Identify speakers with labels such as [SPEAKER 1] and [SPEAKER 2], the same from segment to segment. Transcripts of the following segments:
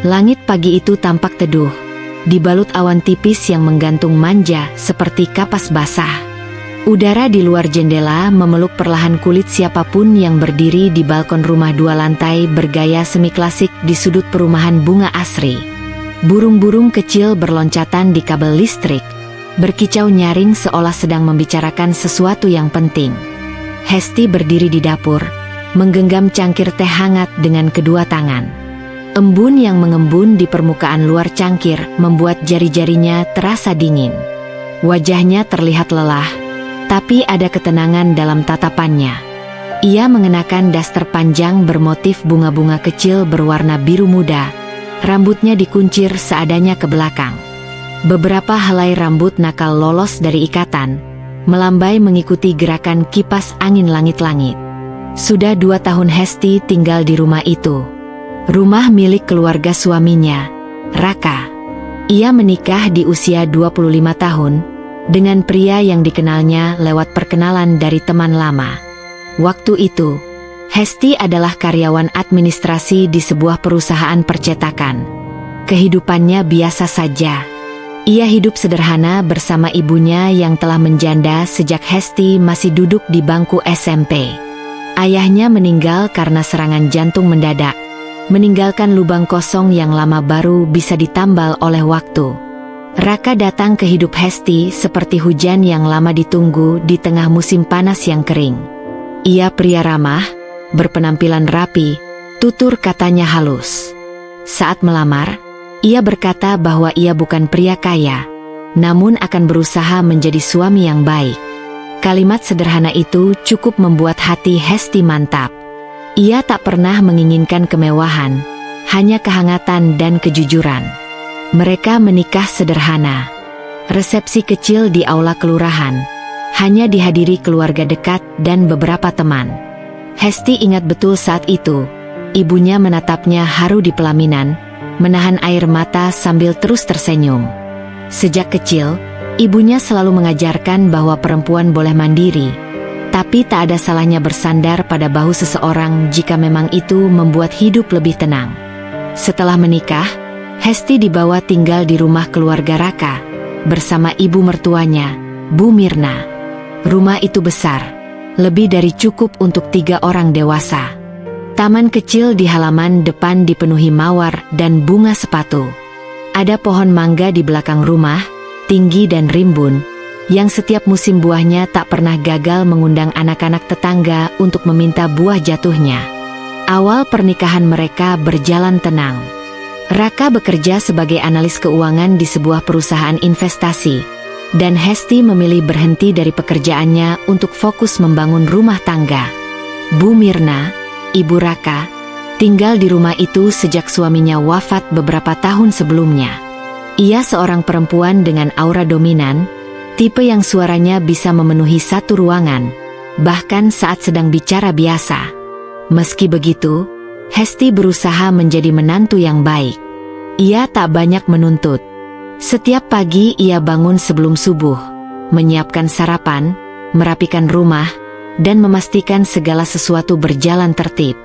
[SPEAKER 1] Langit pagi itu tampak teduh, dibalut awan tipis yang menggantung manja seperti kapas basah. Udara di luar jendela memeluk perlahan kulit siapapun yang berdiri di balkon rumah 2 lantai bergaya semi klasik di sudut perumahan bunga asri. Burung-burung kecil berloncatan di kabel listrik, berkicau nyaring seolah sedang membicarakan sesuatu yang penting. Hesti berdiri di dapur, menggenggam cangkir teh hangat dengan kedua tangan. Embun yang mengembun di permukaan luar cangkir membuat jari-jarinya terasa dingin. Wajahnya terlihat lelah, tapi ada ketenangan dalam tatapannya. Ia mengenakan daster panjang bermotif bunga-bunga kecil berwarna biru muda. Rambutnya dikuncir seadanya ke belakang. Beberapa helai rambut nakal lolos dari ikatan, melambai mengikuti gerakan kipas angin langit-langit. Sudah 2 tahun Hesti tinggal di rumah itu. Rumah milik keluarga suaminya, Raka. Ia menikah di usia 25 tahun, dengan pria yang dikenalnya lewat perkenalan dari teman lama. Waktu itu, Hesti adalah karyawan administrasi di sebuah perusahaan percetakan. Kehidupannya biasa saja. Ia hidup sederhana bersama ibunya yang telah menjanda sejak Hesti masih duduk di bangku SMP. Ayahnya meninggal karena serangan jantung mendadak, meninggalkan lubang kosong yang lama baru bisa ditambal oleh waktu. Raka datang ke hidup Hesti seperti hujan yang lama ditunggu di tengah musim panas yang kering. Ia pria ramah, berpenampilan rapi, tutur katanya halus. Saat melamar, ia berkata bahwa ia bukan pria kaya, namun akan berusaha menjadi suami yang baik. Kalimat sederhana itu cukup membuat hati Hesti mantap. Ia tak pernah menginginkan kemewahan, hanya kehangatan dan kejujuran. Mereka menikah sederhana. Resepsi kecil di aula kelurahan, hanya dihadiri keluarga dekat dan beberapa teman. Hesti ingat betul saat itu, ibunya menatapnya haru di pelaminan, menahan air mata sambil terus tersenyum. Sejak kecil, ibunya selalu mengajarkan bahwa perempuan boleh mandiri, tapi tak ada salahnya bersandar pada bahu seseorang jika memang itu membuat hidup lebih tenang. Setelah menikah, Hesti dibawa tinggal di rumah keluarga Raka, bersama ibu mertuanya, Bu Mirna. Rumah itu besar, lebih dari cukup untuk 3 orang dewasa. Taman kecil di halaman depan dipenuhi mawar dan bunga sepatu. Ada pohon mangga di belakang rumah, tinggi dan rimbun, yang setiap musim buahnya tak pernah gagal mengundang anak-anak tetangga untuk meminta buah jatuhnya. Awal pernikahan mereka berjalan tenang. Raka bekerja sebagai analis keuangan di sebuah perusahaan investasi, dan Hesti memilih berhenti dari pekerjaannya untuk fokus membangun rumah tangga. Bu Mirna, ibu Raka, tinggal di rumah itu sejak suaminya wafat beberapa tahun sebelumnya. Ia seorang perempuan dengan aura dominan, tipe yang suaranya bisa memenuhi satu ruangan, bahkan saat sedang bicara biasa. Meski begitu, Hesti berusaha menjadi menantu yang baik. Ia tak banyak menuntut. Setiap pagi ia bangun sebelum subuh, menyiapkan sarapan, merapikan rumah, dan memastikan segala sesuatu berjalan tertib.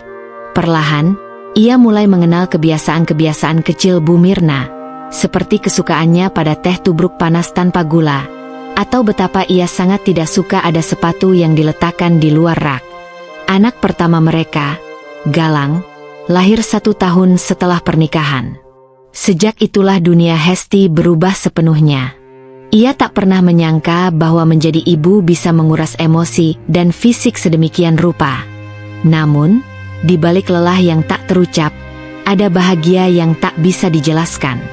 [SPEAKER 1] Perlahan, ia mulai mengenal kebiasaan-kebiasaan kecil Bu Mirna, seperti kesukaannya pada teh tubruk panas tanpa gula, atau betapa ia sangat tidak suka ada sepatu yang diletakkan di luar rak. Anak pertama mereka, Galang, lahir 1 tahun setelah pernikahan. Sejak itulah dunia Hesti berubah sepenuhnya. Ia tak pernah menyangka bahwa menjadi ibu bisa menguras emosi dan fisik sedemikian rupa. Namun, di balik lelah yang tak terucap, ada bahagia yang tak bisa dijelaskan.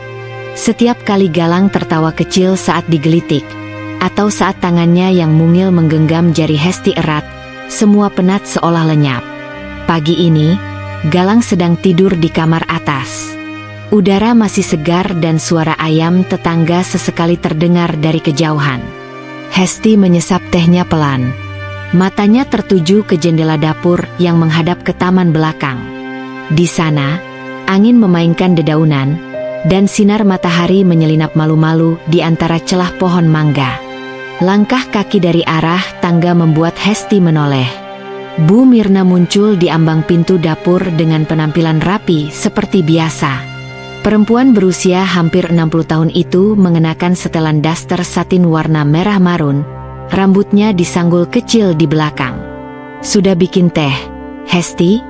[SPEAKER 1] Setiap kali Galang tertawa kecil saat digelitik, atau saat tangannya yang mungil menggenggam jari Hesti erat, semua penat seolah lenyap. Pagi ini, Galang sedang tidur di kamar atas. Udara masih segar dan suara ayam tetangga sesekali terdengar dari kejauhan. Hesti menyesap tehnya pelan. Matanya tertuju ke jendela dapur yang menghadap ke taman belakang. Di sana, angin memainkan dedaunan, dan sinar matahari menyelinap malu-malu di antara celah pohon mangga. Langkah kaki dari arah tangga membuat Hesti menoleh. Bu Mirna muncul di ambang pintu dapur dengan penampilan rapi seperti biasa. Perempuan berusia hampir 60 tahun itu mengenakan setelan daster satin warna merah marun, rambutnya disanggul kecil di belakang. "Sudah bikin teh, Hesti?"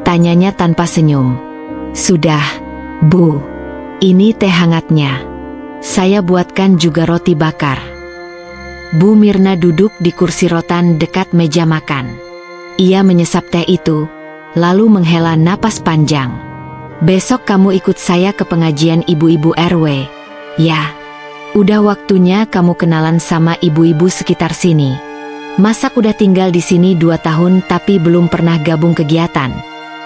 [SPEAKER 1] tanyanya tanpa senyum. "Sudah, Bu. Ini teh hangatnya. Saya buatkan juga roti bakar." Bu Mirna duduk di kursi rotan dekat meja makan. Ia menyesap teh itu, lalu menghela napas panjang. "Besok kamu ikut saya ke pengajian ibu-ibu RW. Ya, udah waktunya kamu kenalan sama ibu-ibu sekitar sini. Masak udah tinggal di sini 2 tahun tapi belum pernah gabung kegiatan,"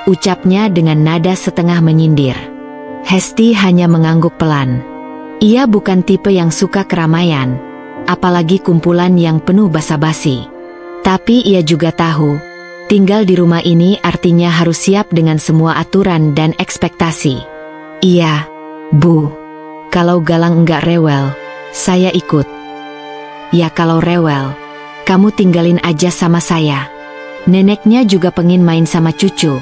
[SPEAKER 1] ucapnya dengan nada setengah menyindir. Hesti hanya mengangguk pelan. Ia bukan tipe yang suka keramaian, apalagi kumpulan yang penuh basa-basi. Tapi ia juga tahu, tinggal di rumah ini artinya harus siap dengan semua aturan dan ekspektasi. "Iya, Bu. Kalau Galang enggak rewel, saya ikut." "Ya kalau rewel, kamu tinggalin aja sama saya. Neneknya juga pengen main sama cucu.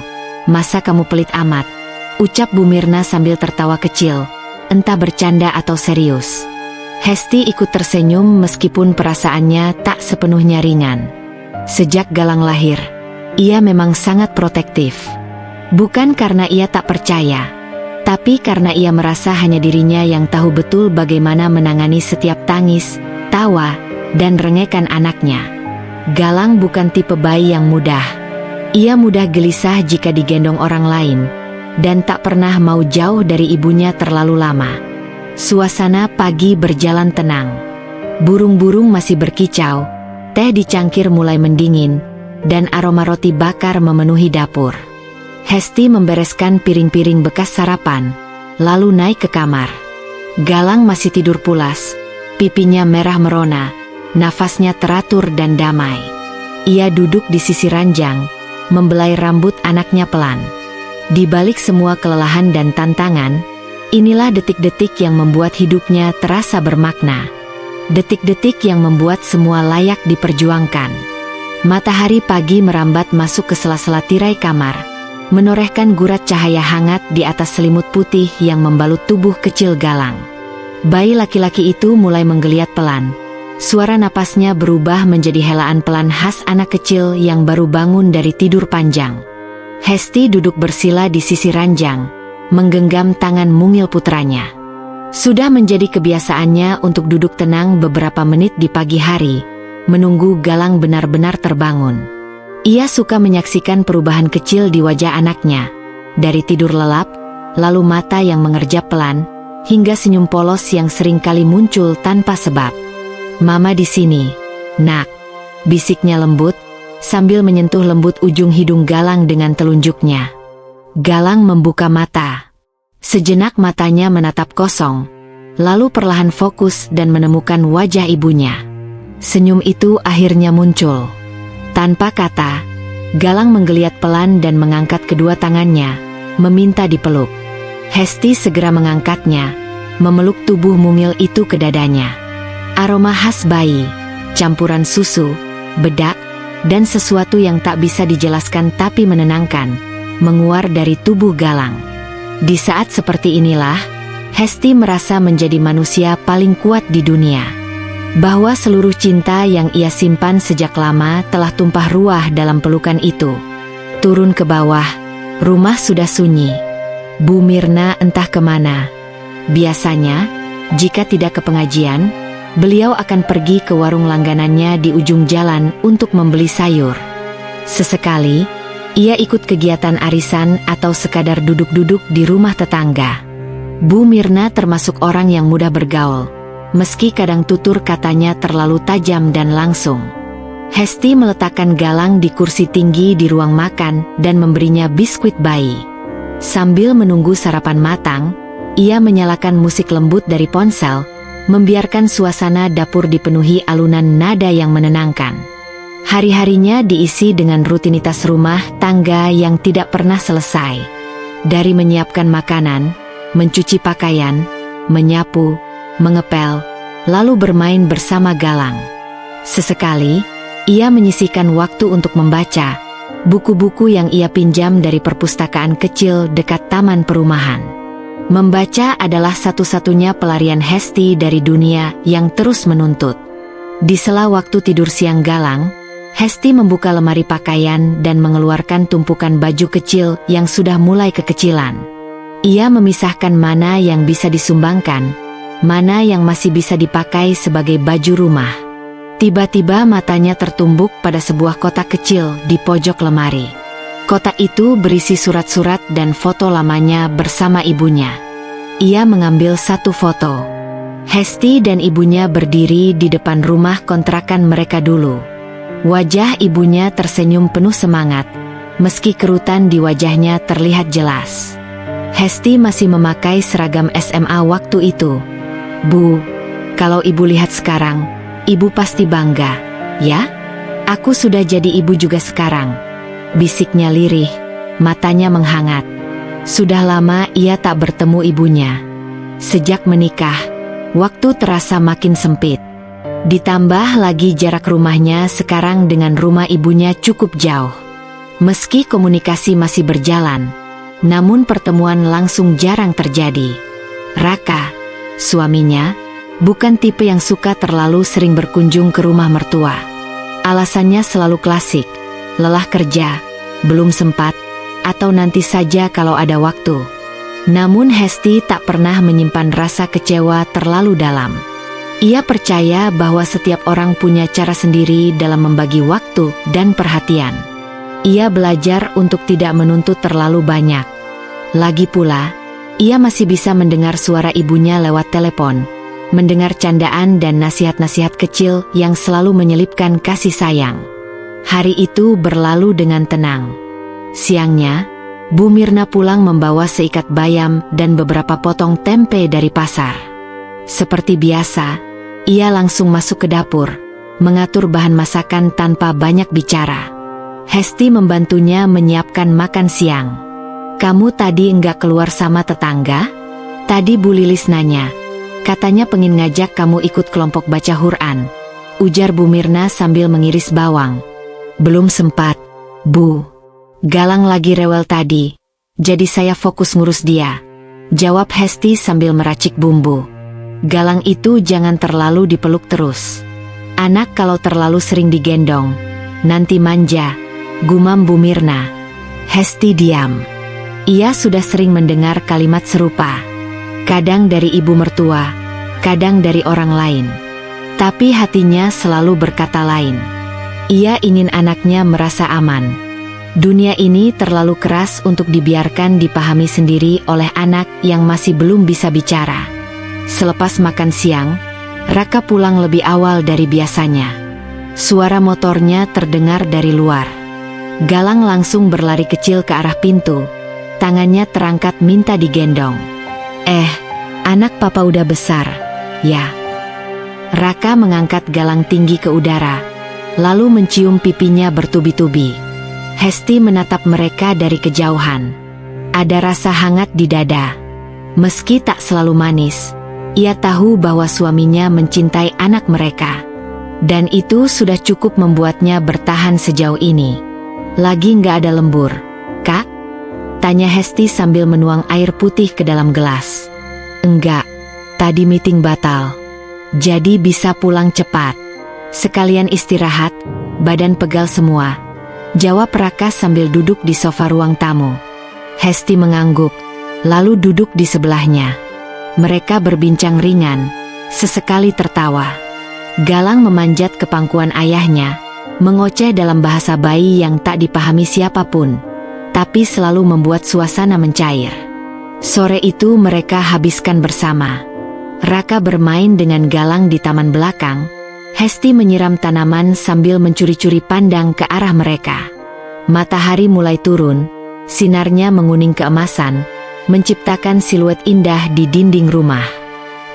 [SPEAKER 1] Masa kamu pelit amat?" ucap Bu Mirna sambil tertawa kecil, entah bercanda atau serius. Hesti ikut tersenyum meskipun perasaannya tak sepenuhnya ringan. Sejak Galang lahir, ia memang sangat protektif. Bukan karena ia tak percaya, tapi karena ia merasa hanya dirinya yang tahu betul bagaimana menangani setiap tangis, tawa, dan rengekan anaknya. Galang bukan tipe bayi yang mudah. Ia mudah gelisah jika digendong orang lain, dan tak pernah mau jauh dari ibunya terlalu lama. Suasana pagi berjalan tenang. Burung-burung masih berkicau, teh di cangkir mulai mendingin, dan aroma roti bakar memenuhi dapur. Hesti membereskan piring-piring bekas sarapan, lalu naik ke kamar. Galang masih tidur pulas, pipinya merah merona, nafasnya teratur dan damai. Ia duduk di sisi ranjang, membelai rambut anaknya pelan. Di balik semua kelelahan dan tantangan, inilah detik-detik yang membuat hidupnya terasa bermakna. Detik-detik yang membuat semua layak diperjuangkan. Matahari pagi merambat masuk ke sela-sela tirai kamar, menorehkan gurat cahaya hangat di atas selimut putih yang membalut tubuh kecil Galang. Bayi laki-laki itu mulai menggeliat pelan. Suara napasnya berubah menjadi helaan pelan khas anak kecil yang baru bangun dari tidur panjang. Hesti duduk bersila di sisi ranjang, menggenggam tangan mungil putranya. Sudah menjadi kebiasaannya untuk duduk tenang beberapa menit di pagi hari, menunggu Galang benar-benar terbangun. Ia suka menyaksikan perubahan kecil di wajah anaknya, dari tidur lelap, lalu mata yang mengerjap pelan, hingga senyum polos yang seringkali muncul tanpa sebab. "Mama di sini, Nak," bisiknya lembut, sambil menyentuh lembut ujung hidung Galang dengan telunjuknya. Galang membuka mata. Sejenak matanya menatap kosong, lalu perlahan fokus dan menemukan wajah ibunya. Senyum itu akhirnya muncul. Tanpa kata, Galang menggeliat pelan dan mengangkat kedua tangannya, meminta dipeluk. Hesti segera mengangkatnya, memeluk tubuh mungil itu ke dadanya. Aroma khas bayi, campuran susu, bedak, dan sesuatu yang tak bisa dijelaskan tapi menenangkan, menguar dari tubuh Galang. Di saat seperti inilah, Hesti merasa menjadi manusia paling kuat di dunia. Bahwa seluruh cinta yang ia simpan sejak lama telah tumpah ruah dalam pelukan itu. Turun ke bawah, rumah sudah sunyi. Bu Mirna entah kemana. Biasanya, jika tidak ke pengajian, beliau akan pergi ke warung langganannya di ujung jalan untuk membeli sayur. Sesekali, ia ikut kegiatan arisan atau sekadar duduk-duduk di rumah tetangga. Bu Mirna termasuk orang yang mudah bergaul, meski kadang tutur katanya terlalu tajam dan langsung. Hesti meletakkan Galang di kursi tinggi di ruang makan dan memberinya biskuit bayi. Sambil menunggu sarapan matang, ia menyalakan musik lembut dari ponsel, membiarkan suasana dapur dipenuhi alunan nada yang menenangkan. Hari-harinya diisi dengan rutinitas rumah tangga yang tidak pernah selesai. Dari menyiapkan makanan, mencuci pakaian, menyapu, mengepel, lalu bermain bersama Galang. Sesekali, ia menyisihkan waktu untuk membaca buku-buku yang ia pinjam dari perpustakaan kecil dekat taman perumahan. Membaca adalah satu-satunya pelarian Hesti dari dunia yang terus menuntut. Di sela waktu tidur siang Galang, Hesti membuka lemari pakaian dan mengeluarkan tumpukan baju kecil yang sudah mulai kekecilan. Ia memisahkan mana yang bisa disumbangkan, mana yang masih bisa dipakai sebagai baju rumah. Tiba-tiba matanya tertumbuk pada sebuah kotak kecil di pojok lemari. Kotak itu berisi surat-surat dan foto lamanya bersama ibunya. Ia mengambil satu foto. Hesti dan ibunya berdiri di depan rumah kontrakan mereka dulu. Wajah ibunya tersenyum penuh semangat, meski kerutan di wajahnya terlihat jelas. Hesti masih memakai seragam SMA waktu itu. "Bu, kalau ibu lihat sekarang, ibu pasti bangga, ya? Aku sudah jadi ibu juga sekarang," bisiknya lirih, matanya menghangat. Sudah lama ia tak bertemu ibunya. Sejak menikah, waktu terasa makin sempit. Ditambah lagi jarak rumahnya sekarang dengan rumah ibunya cukup jauh. Meski komunikasi masih berjalan, namun pertemuan langsung jarang terjadi. Raka, suaminya, bukan tipe yang suka terlalu sering berkunjung ke rumah mertua. Alasannya selalu klasik, lelah kerja, belum sempat, atau nanti saja kalau ada waktu. Namun Hesti tak pernah menyimpan rasa kecewa terlalu dalam. Ia percaya bahwa setiap orang punya cara sendiri dalam membagi waktu dan perhatian. Ia belajar untuk tidak menuntut terlalu banyak. Lagi pula, ia masih bisa mendengar suara ibunya lewat telepon, mendengar candaan dan nasihat-nasihat kecil yang selalu menyelipkan kasih sayang. Hari itu berlalu dengan tenang. Siangnya, Bu Mirna pulang membawa seikat bayam dan beberapa potong tempe dari pasar. Seperti biasa, ia langsung masuk ke dapur, mengatur bahan masakan tanpa banyak bicara. Hesti membantunya menyiapkan makan siang. "Kamu tadi enggak keluar sama tetangga?" Tadi Bu Lilis nanya. "Katanya pengen ngajak kamu ikut kelompok baca Quran," ujar Bu Mirna sambil mengiris bawang. "Belum sempat, Bu. Galang lagi rewel tadi, jadi saya fokus ngurus dia," jawab Hesti sambil meracik bumbu. "Galang itu jangan terlalu dipeluk terus. Anak kalau terlalu sering digendong, nanti manja," gumam Bu Mirna. Hesti diam. Ia sudah sering mendengar kalimat serupa. Kadang dari ibu mertua, kadang dari orang lain. Tapi hatinya selalu berkata lain. Ia ingin anaknya merasa aman. Dunia ini terlalu keras untuk dibiarkan dipahami sendiri oleh anak yang masih belum bisa bicara. Selepas makan siang, Raka pulang lebih awal dari biasanya. Suara motornya terdengar dari luar. Galang langsung berlari kecil ke arah pintu. Tangannya terangkat minta digendong. Anak papa udah besar, ya?" Raka mengangkat Galang tinggi ke udara, lalu mencium pipinya bertubi-tubi. Hesti menatap mereka dari kejauhan. Ada rasa hangat di dada. Meski tak selalu manis, ia tahu bahwa suaminya mencintai anak mereka. Dan itu sudah cukup membuatnya bertahan sejauh ini. "Lagi nggak ada lembur, Kak?" tanya Hesti sambil menuang air putih ke dalam gelas. "Enggak, tadi meeting batal. Jadi bisa pulang cepat. Sekalian istirahat, badan pegal semua," jawab Raka sambil duduk di sofa ruang tamu. Hesti mengangguk, lalu duduk di sebelahnya. Mereka berbincang ringan, sesekali tertawa. Galang memanjat ke pangkuan ayahnya, mengoceh dalam bahasa bayi yang tak dipahami siapapun, tapi selalu membuat suasana mencair. Sore itu mereka habiskan bersama. Raka bermain dengan Galang di taman belakang. Hesti menyiram tanaman sambil mencuri-curi pandang ke arah mereka. Matahari mulai turun, sinarnya menguning keemasan, menciptakan siluet indah di dinding rumah.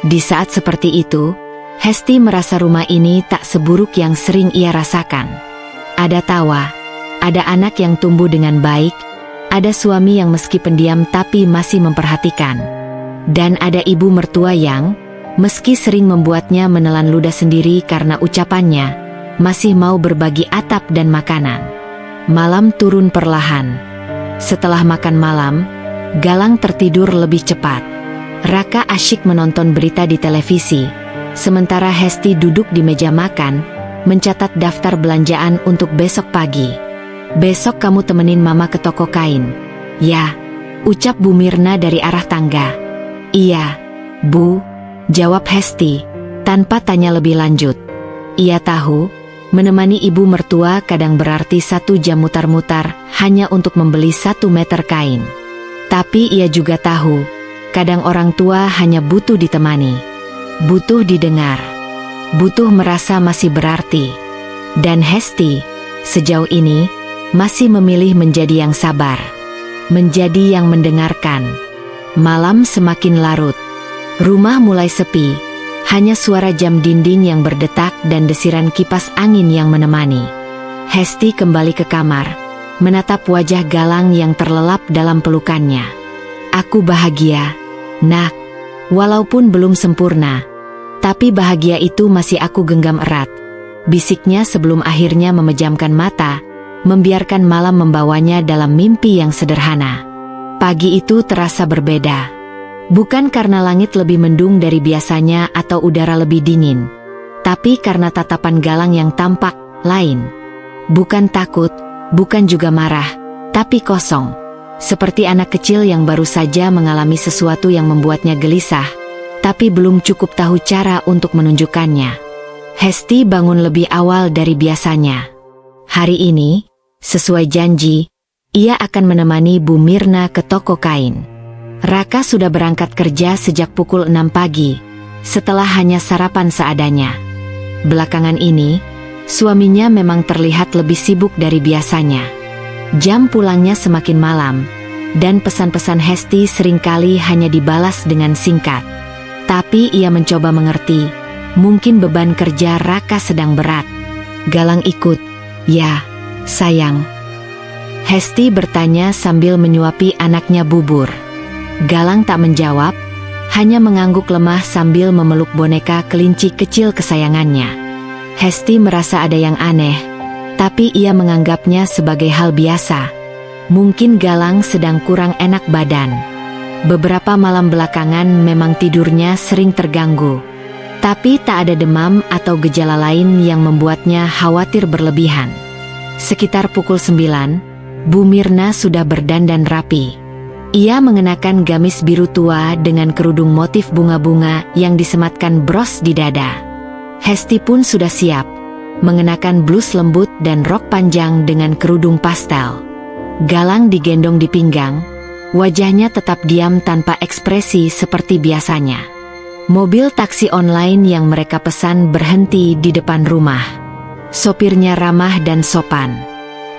[SPEAKER 1] Di saat seperti itu, Hesti merasa rumah ini tak seburuk yang sering ia rasakan. Ada tawa, ada anak yang tumbuh dengan baik, ada suami yang meski pendiam tapi masih memperhatikan. Dan ada ibu mertua yang, meski sering membuatnya menelan ludah sendiri karena ucapannya, masih mau berbagi atap dan makanan. Malam turun perlahan. Setelah makan malam, Galang tertidur lebih cepat. Raka asyik menonton berita di televisi, sementara Hesti duduk di meja makan, mencatat daftar belanjaan untuk besok pagi. "Besok kamu temenin Mama ke toko kain." "Ya," ucap Bu Mirna dari arah tangga. "Iya, Bu," jawab Hesti, tanpa tanya lebih lanjut. Ia tahu, menemani ibu mertua kadang berarti 1 jam mutar-mutar hanya untuk membeli 1 meter kain. Tapi ia juga tahu, kadang orang tua hanya butuh ditemani, butuh didengar, butuh merasa masih berarti. Dan Hesti, sejauh ini, masih memilih menjadi yang sabar, menjadi yang mendengarkan. Malam semakin larut. Rumah mulai sepi, hanya suara jam dinding yang berdetak dan desiran kipas angin yang menemani. Hesti kembali ke kamar, menatap wajah Galang yang terlelap dalam pelukannya. "Aku bahagia, Nak. Walaupun belum sempurna, tapi bahagia itu masih aku genggam erat," bisiknya sebelum akhirnya memejamkan mata, membiarkan malam membawanya dalam mimpi yang sederhana. Pagi itu terasa berbeda. Bukan karena langit lebih mendung dari biasanya atau udara lebih dingin, tapi karena tatapan Galang yang tampak lain. Bukan takut, bukan juga marah, tapi kosong. Seperti anak kecil yang baru saja mengalami sesuatu yang membuatnya gelisah, tapi belum cukup tahu cara untuk menunjukkannya. Hesti bangun lebih awal dari biasanya. Hari ini, sesuai janji, ia akan menemani Bu Mirna ke toko kain. Raka sudah berangkat kerja sejak pukul 6 pagi, setelah hanya sarapan seadanya. Belakangan ini, suaminya memang terlihat lebih sibuk dari biasanya. Jam pulangnya semakin malam, dan pesan-pesan Hesti seringkali hanya dibalas dengan singkat. Tapi ia mencoba mengerti, mungkin beban kerja Raka sedang berat. "Galang ikut?" "Ya, sayang." Hesti bertanya sambil menyuapi anaknya bubur. Galang tak menjawab, hanya mengangguk lemah sambil memeluk boneka kelinci kecil kesayangannya. Hesti merasa ada yang aneh, tapi ia menganggapnya sebagai hal biasa. Mungkin Galang sedang kurang enak badan. Beberapa malam belakangan memang tidurnya sering terganggu, tapi tak ada demam atau gejala lain yang membuatnya khawatir berlebihan. Sekitar pukul 9, Bu Mirna sudah berdandan rapi. Ia mengenakan gamis biru tua dengan kerudung motif bunga-bunga yang disematkan bros di dada. Hesti pun sudah siap, mengenakan blus lembut dan rok panjang dengan kerudung pastel. Galang digendong di pinggang, wajahnya tetap diam tanpa ekspresi seperti biasanya. Mobil taksi online yang mereka pesan berhenti di depan rumah. Sopirnya ramah dan sopan.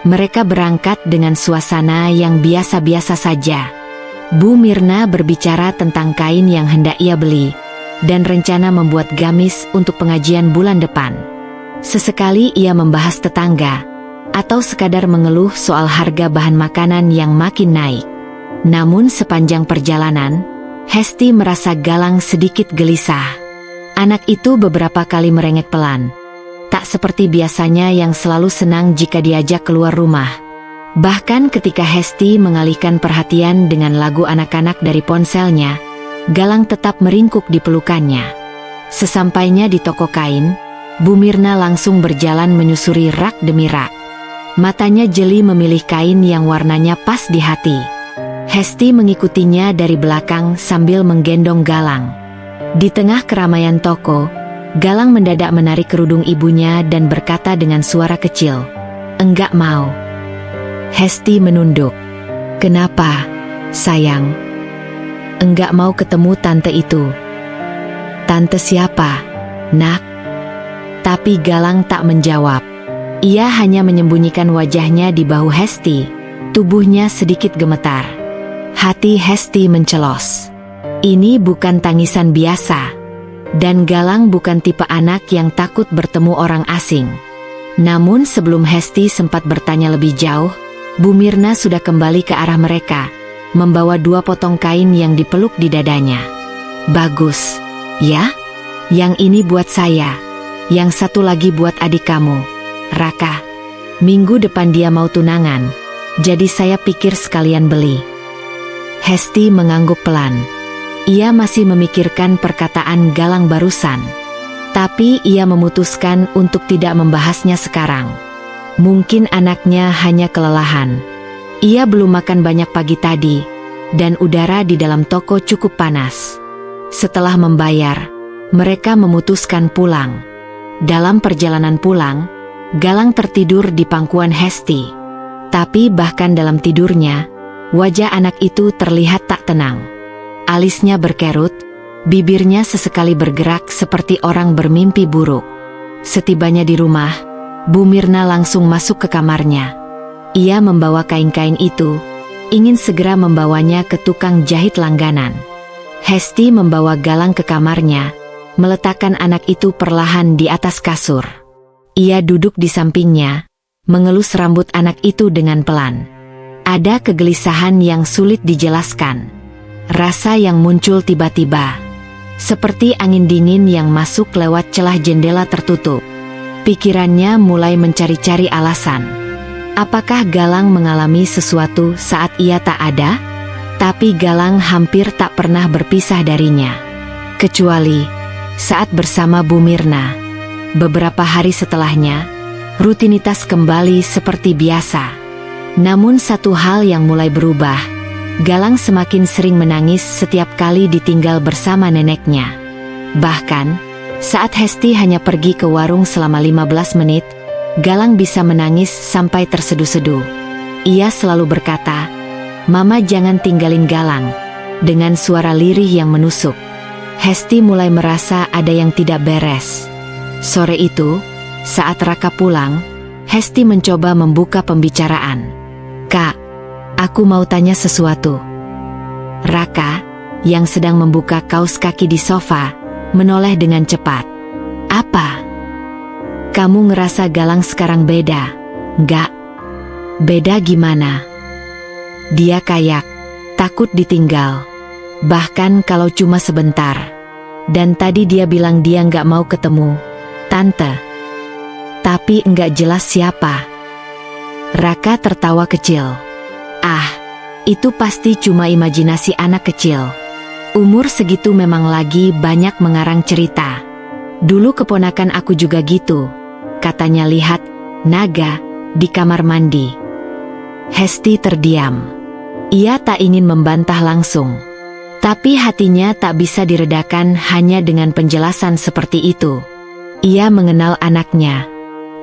[SPEAKER 1] Mereka berangkat dengan suasana yang biasa-biasa saja. Bu Mirna berbicara tentang kain yang hendak ia beli, dan rencana membuat gamis untuk pengajian bulan depan. Sesekali ia membahas tetangga, atau sekadar mengeluh soal harga bahan makanan yang makin naik. Namun sepanjang perjalanan, Hesti merasa Galang sedikit gelisah. Anak itu beberapa kali merengek pelan, tak seperti biasanya yang selalu senang jika diajak keluar rumah. Bahkan ketika Hesti mengalihkan perhatian dengan lagu anak-anak dari ponselnya, Galang tetap meringkuk di pelukannya. Sesampainya di toko kain, Bu Mirna langsung berjalan menyusuri rak demi rak. Matanya jeli memilih kain yang warnanya pas di hati. Hesti mengikutinya dari belakang sambil menggendong Galang. Di tengah keramaian toko, Galang mendadak menarik kerudung ibunya dan berkata dengan suara kecil, "Enggak mau." Hesti menunduk. "Kenapa, sayang?" "Enggak mau ketemu tante itu." "Tante siapa, Nak?" Tapi Galang tak menjawab. Ia hanya menyembunyikan wajahnya di bahu Hesti. Tubuhnya sedikit gemetar. Hati Hesti mencelos. Ini bukan tangisan biasa. Dan Galang bukan tipe anak yang takut bertemu orang asing. Namun sebelum Hesti sempat bertanya lebih jauh, Bu Mirna sudah kembali ke arah mereka, membawa 2 potong kain yang dipeluk di dadanya. "Bagus, ya? Yang ini buat saya, yang satu lagi buat adik kamu, Raka. Minggu depan dia mau tunangan, jadi saya pikir sekalian beli." Hesti mengangguk pelan. Ia masih memikirkan perkataan Galang barusan. Tapi ia memutuskan untuk tidak membahasnya sekarang. Mungkin anaknya hanya kelelahan. Ia belum makan banyak pagi tadi, dan udara di dalam toko cukup panas. Setelah membayar, mereka memutuskan pulang. Dalam perjalanan pulang, Galang tertidur di pangkuan Hesti. Tapi bahkan dalam tidurnya, wajah anak itu terlihat tak tenang. Alisnya berkerut, bibirnya sesekali bergerak seperti orang bermimpi buruk. Setibanya di rumah, Bu Mirna langsung masuk ke kamarnya. Ia membawa kain-kain itu, ingin segera membawanya ke tukang jahit langganan. Hesti membawa Galang ke kamarnya, meletakkan anak itu perlahan di atas kasur. Ia duduk di sampingnya, mengelus rambut anak itu dengan pelan. Ada kegelisahan yang sulit dijelaskan. Rasa yang muncul tiba-tiba, seperti angin dingin yang masuk lewat celah jendela tertutup. Pikirannya mulai mencari-cari alasan. Apakah Galang mengalami sesuatu saat ia tak ada? Tapi Galang hampir tak pernah berpisah darinya. Kecuali saat bersama Bu Mirna. Beberapa hari setelahnya, rutinitas kembali seperti biasa. Namun satu hal yang mulai berubah. Galang semakin sering menangis setiap kali ditinggal bersama neneknya. Bahkan, saat Hesti hanya pergi ke warung selama 15 menit, Galang bisa menangis sampai terseduh-seduh. Ia selalu berkata, "Mama jangan tinggalin Galang," dengan suara lirih yang menusuk. Hesti mulai merasa ada yang tidak beres. Sore itu, saat Raka pulang, Hesti mencoba membuka pembicaraan. "Kak, aku mau tanya sesuatu." Raka, yang sedang membuka kaos kaki di sofa, menoleh dengan cepat. "Apa? Kamu ngerasa Galang sekarang beda?" "Enggak." "Beda gimana?" "Dia kayak takut ditinggal. Bahkan kalau cuma sebentar. Dan tadi dia bilang dia nggak mau ketemu Tante. Tapi nggak jelas siapa." Raka tertawa kecil. "Ah, itu pasti cuma imajinasi anak kecil. Umur segitu memang lagi banyak mengarang cerita. Dulu keponakan aku juga gitu. Katanya lihat naga di kamar mandi." Hesti terdiam. Ia tak ingin membantah langsung. Tapi hatinya tak bisa diredakan hanya dengan penjelasan seperti itu. Ia mengenal anaknya.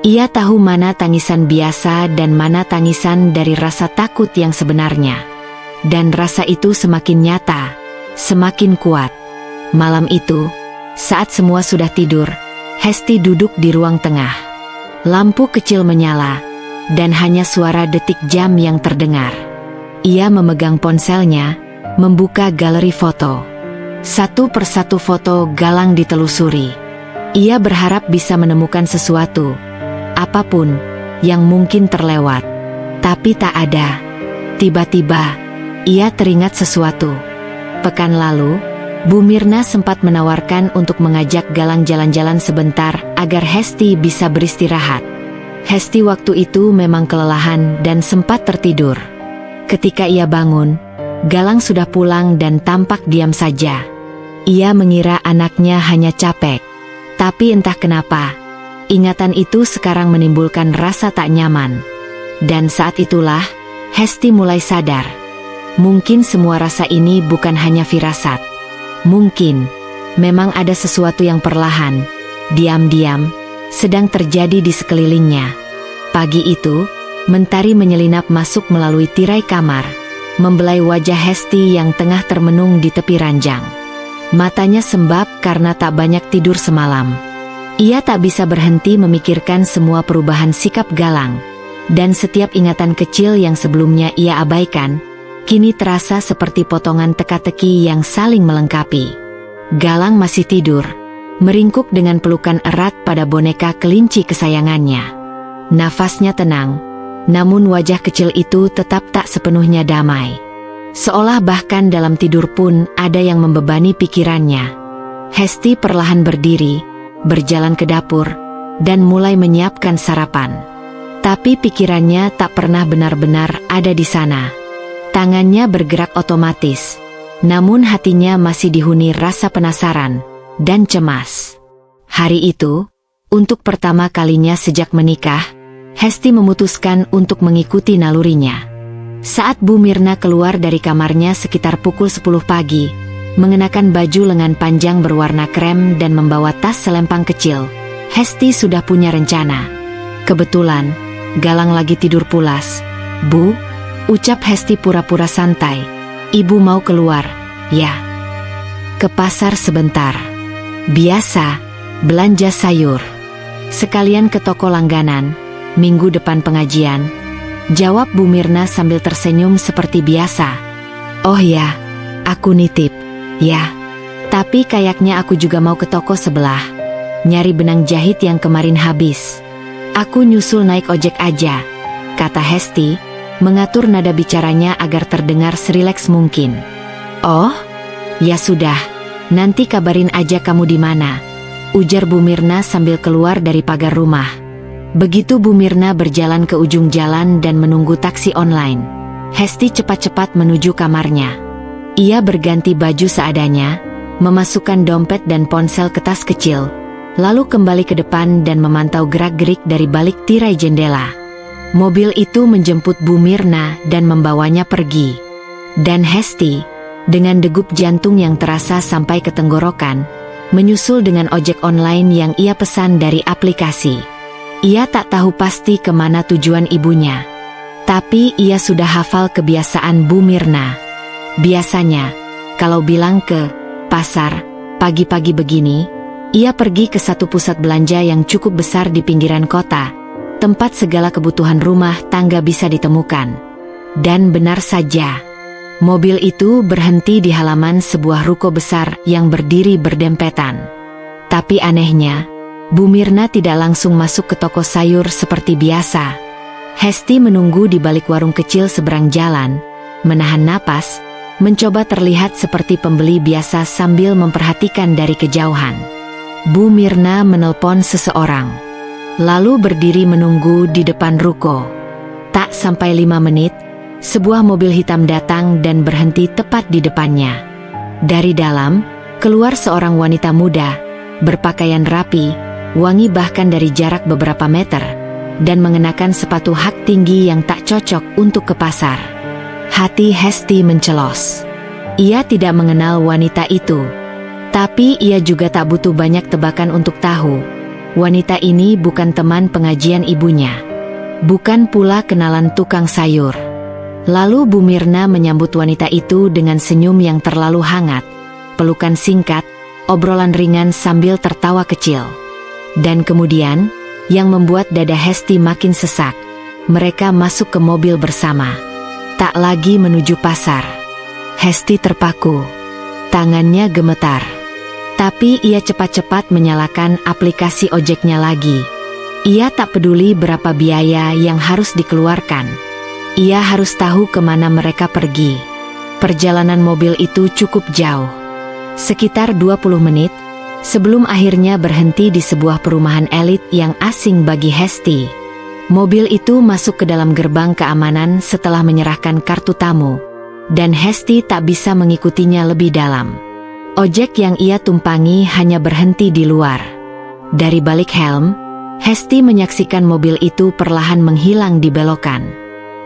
[SPEAKER 1] Ia tahu mana tangisan biasa dan mana tangisan dari rasa takut yang sebenarnya. Dan rasa itu semakin nyata, semakin kuat. Malam itu, saat semua sudah tidur, Hesti duduk di ruang tengah. Lampu kecil menyala, dan hanya suara detik jam yang terdengar. Ia memegang ponselnya, membuka galeri foto. Satu persatu foto Galang ditelusuri. Ia berharap bisa menemukan sesuatu, apapun, yang mungkin terlewat. Tapi tak ada. Tiba-tiba, ia teringat sesuatu. Pekan lalu, Bu Mirna sempat menawarkan untuk mengajak Galang jalan-jalan sebentar agar Hesti bisa beristirahat. Hesti waktu itu memang kelelahan dan sempat tertidur. Ketika ia bangun, Galang sudah pulang dan tampak diam saja. Ia mengira anaknya hanya capek. Tapi entah kenapa, ingatan itu sekarang menimbulkan rasa tak nyaman. Dan saat itulah, Hesti mulai sadar. Mungkin semua rasa ini bukan hanya firasat. Mungkin, memang ada sesuatu yang perlahan, diam-diam, sedang terjadi di sekelilingnya. Pagi itu, mentari menyelinap masuk melalui tirai kamar, membelai wajah Hesti yang tengah termenung di tepi ranjang. Matanya sembab karena tak banyak tidur semalam. Ia tak bisa berhenti memikirkan semua perubahan sikap Galang. Dan setiap ingatan kecil yang sebelumnya ia abaikan, kini terasa seperti potongan teka-teki yang saling melengkapi. Galang masih tidur, meringkuk dengan pelukan erat pada boneka kelinci kesayangannya. Nafasnya tenang, namun wajah kecil itu tetap tak sepenuhnya damai. Seolah bahkan dalam tidur pun ada yang membebani pikirannya. Hesti perlahan berdiri, berjalan ke dapur, dan mulai menyiapkan sarapan. Tapi pikirannya tak pernah benar-benar ada di sana. Tangannya bergerak otomatis. Namun hatinya masih dihuni rasa penasaran dan cemas. Hari itu, untuk pertama kalinya sejak menikah, Hesti memutuskan untuk mengikuti nalurinya. Saat Bu Mirna keluar dari kamarnya sekitar pukul 10 pagi, mengenakan baju lengan panjang berwarna krem dan membawa tas selempang kecil, Hesti sudah punya rencana. Kebetulan, Galang lagi tidur pulas. "Bu," ucap Hesti pura-pura santai, "Ibu mau keluar, ya?" "Ke pasar sebentar. Biasa, belanja sayur. Sekalian ke toko langganan, minggu depan pengajian," jawab Bu Mirna sambil tersenyum seperti biasa. "Oh ya, aku nitip, ya. Tapi kayaknya aku juga mau ke toko sebelah, nyari benang jahit yang kemarin habis. Aku nyusul naik ojek aja," kata Hesti, mengatur nada bicaranya agar terdengar serileks mungkin. "Oh, ya sudah, nanti kabarin aja kamu di mana," ujar Bu Mirna sambil keluar dari pagar rumah. Begitu Bu Mirna berjalan ke ujung jalan dan menunggu taksi online, Hesti cepat-cepat menuju kamarnya. Ia berganti baju seadanya, memasukkan dompet dan ponsel ke tas kecil, lalu kembali ke depan dan memantau gerak-gerik dari balik tirai jendela. Mobil itu menjemput Bu Mirna dan membawanya pergi. Dan Hesti, dengan degup jantung yang terasa sampai ke tenggorokan, menyusul dengan ojek online yang ia pesan dari aplikasi. Ia tak tahu pasti kemana tujuan ibunya. Tapi ia sudah hafal kebiasaan Bu Mirna. Biasanya, kalau bilang ke pasar pagi-pagi begini, ia pergi ke satu pusat belanja yang cukup besar di pinggiran kota, tempat segala kebutuhan rumah tangga bisa ditemukan. Dan benar saja, mobil itu berhenti di halaman sebuah ruko besar yang berdiri berdempetan. Tapi anehnya, Bu Mirna tidak langsung masuk ke toko sayur seperti biasa. Hesti menunggu di balik warung kecil seberang jalan, menahan napas, mencoba terlihat seperti pembeli biasa sambil memperhatikan dari kejauhan. Bu Mirna menelpon seseorang, lalu berdiri menunggu di depan ruko. Tak sampai 5 menit, sebuah mobil hitam datang dan berhenti tepat di depannya. Dari dalam, keluar seorang wanita muda, berpakaian rapi, wangi bahkan dari jarak beberapa meter, dan mengenakan sepatu hak tinggi yang tak cocok untuk ke pasar. Hati Hesti mencelos. Ia tidak mengenal wanita itu. Tapi ia juga tak butuh banyak tebakan untuk tahu, wanita ini bukan teman pengajian ibunya. Bukan pula kenalan tukang sayur. Lalu Bu Mirna menyambut wanita itu dengan senyum yang terlalu hangat, pelukan singkat, obrolan ringan sambil tertawa kecil. Dan kemudian, yang membuat dada Hesti makin sesak, mereka masuk ke mobil bersama. Tak lagi menuju pasar. Hesti terpaku. Tangannya gemetar. Tapi ia cepat-cepat menyalakan aplikasi ojeknya lagi. Ia tak peduli berapa biaya yang harus dikeluarkan. Ia harus tahu kemana mereka pergi. Perjalanan mobil itu cukup jauh. Sekitar 20 menit, sebelum akhirnya berhenti di sebuah perumahan elit yang asing bagi Hesti. Mobil itu masuk ke dalam gerbang keamanan setelah menyerahkan kartu tamu, dan Hesti tak bisa mengikutinya lebih dalam. Ojek yang ia tumpangi hanya berhenti di luar. Dari balik helm, Hesti menyaksikan mobil itu perlahan menghilang di belokan.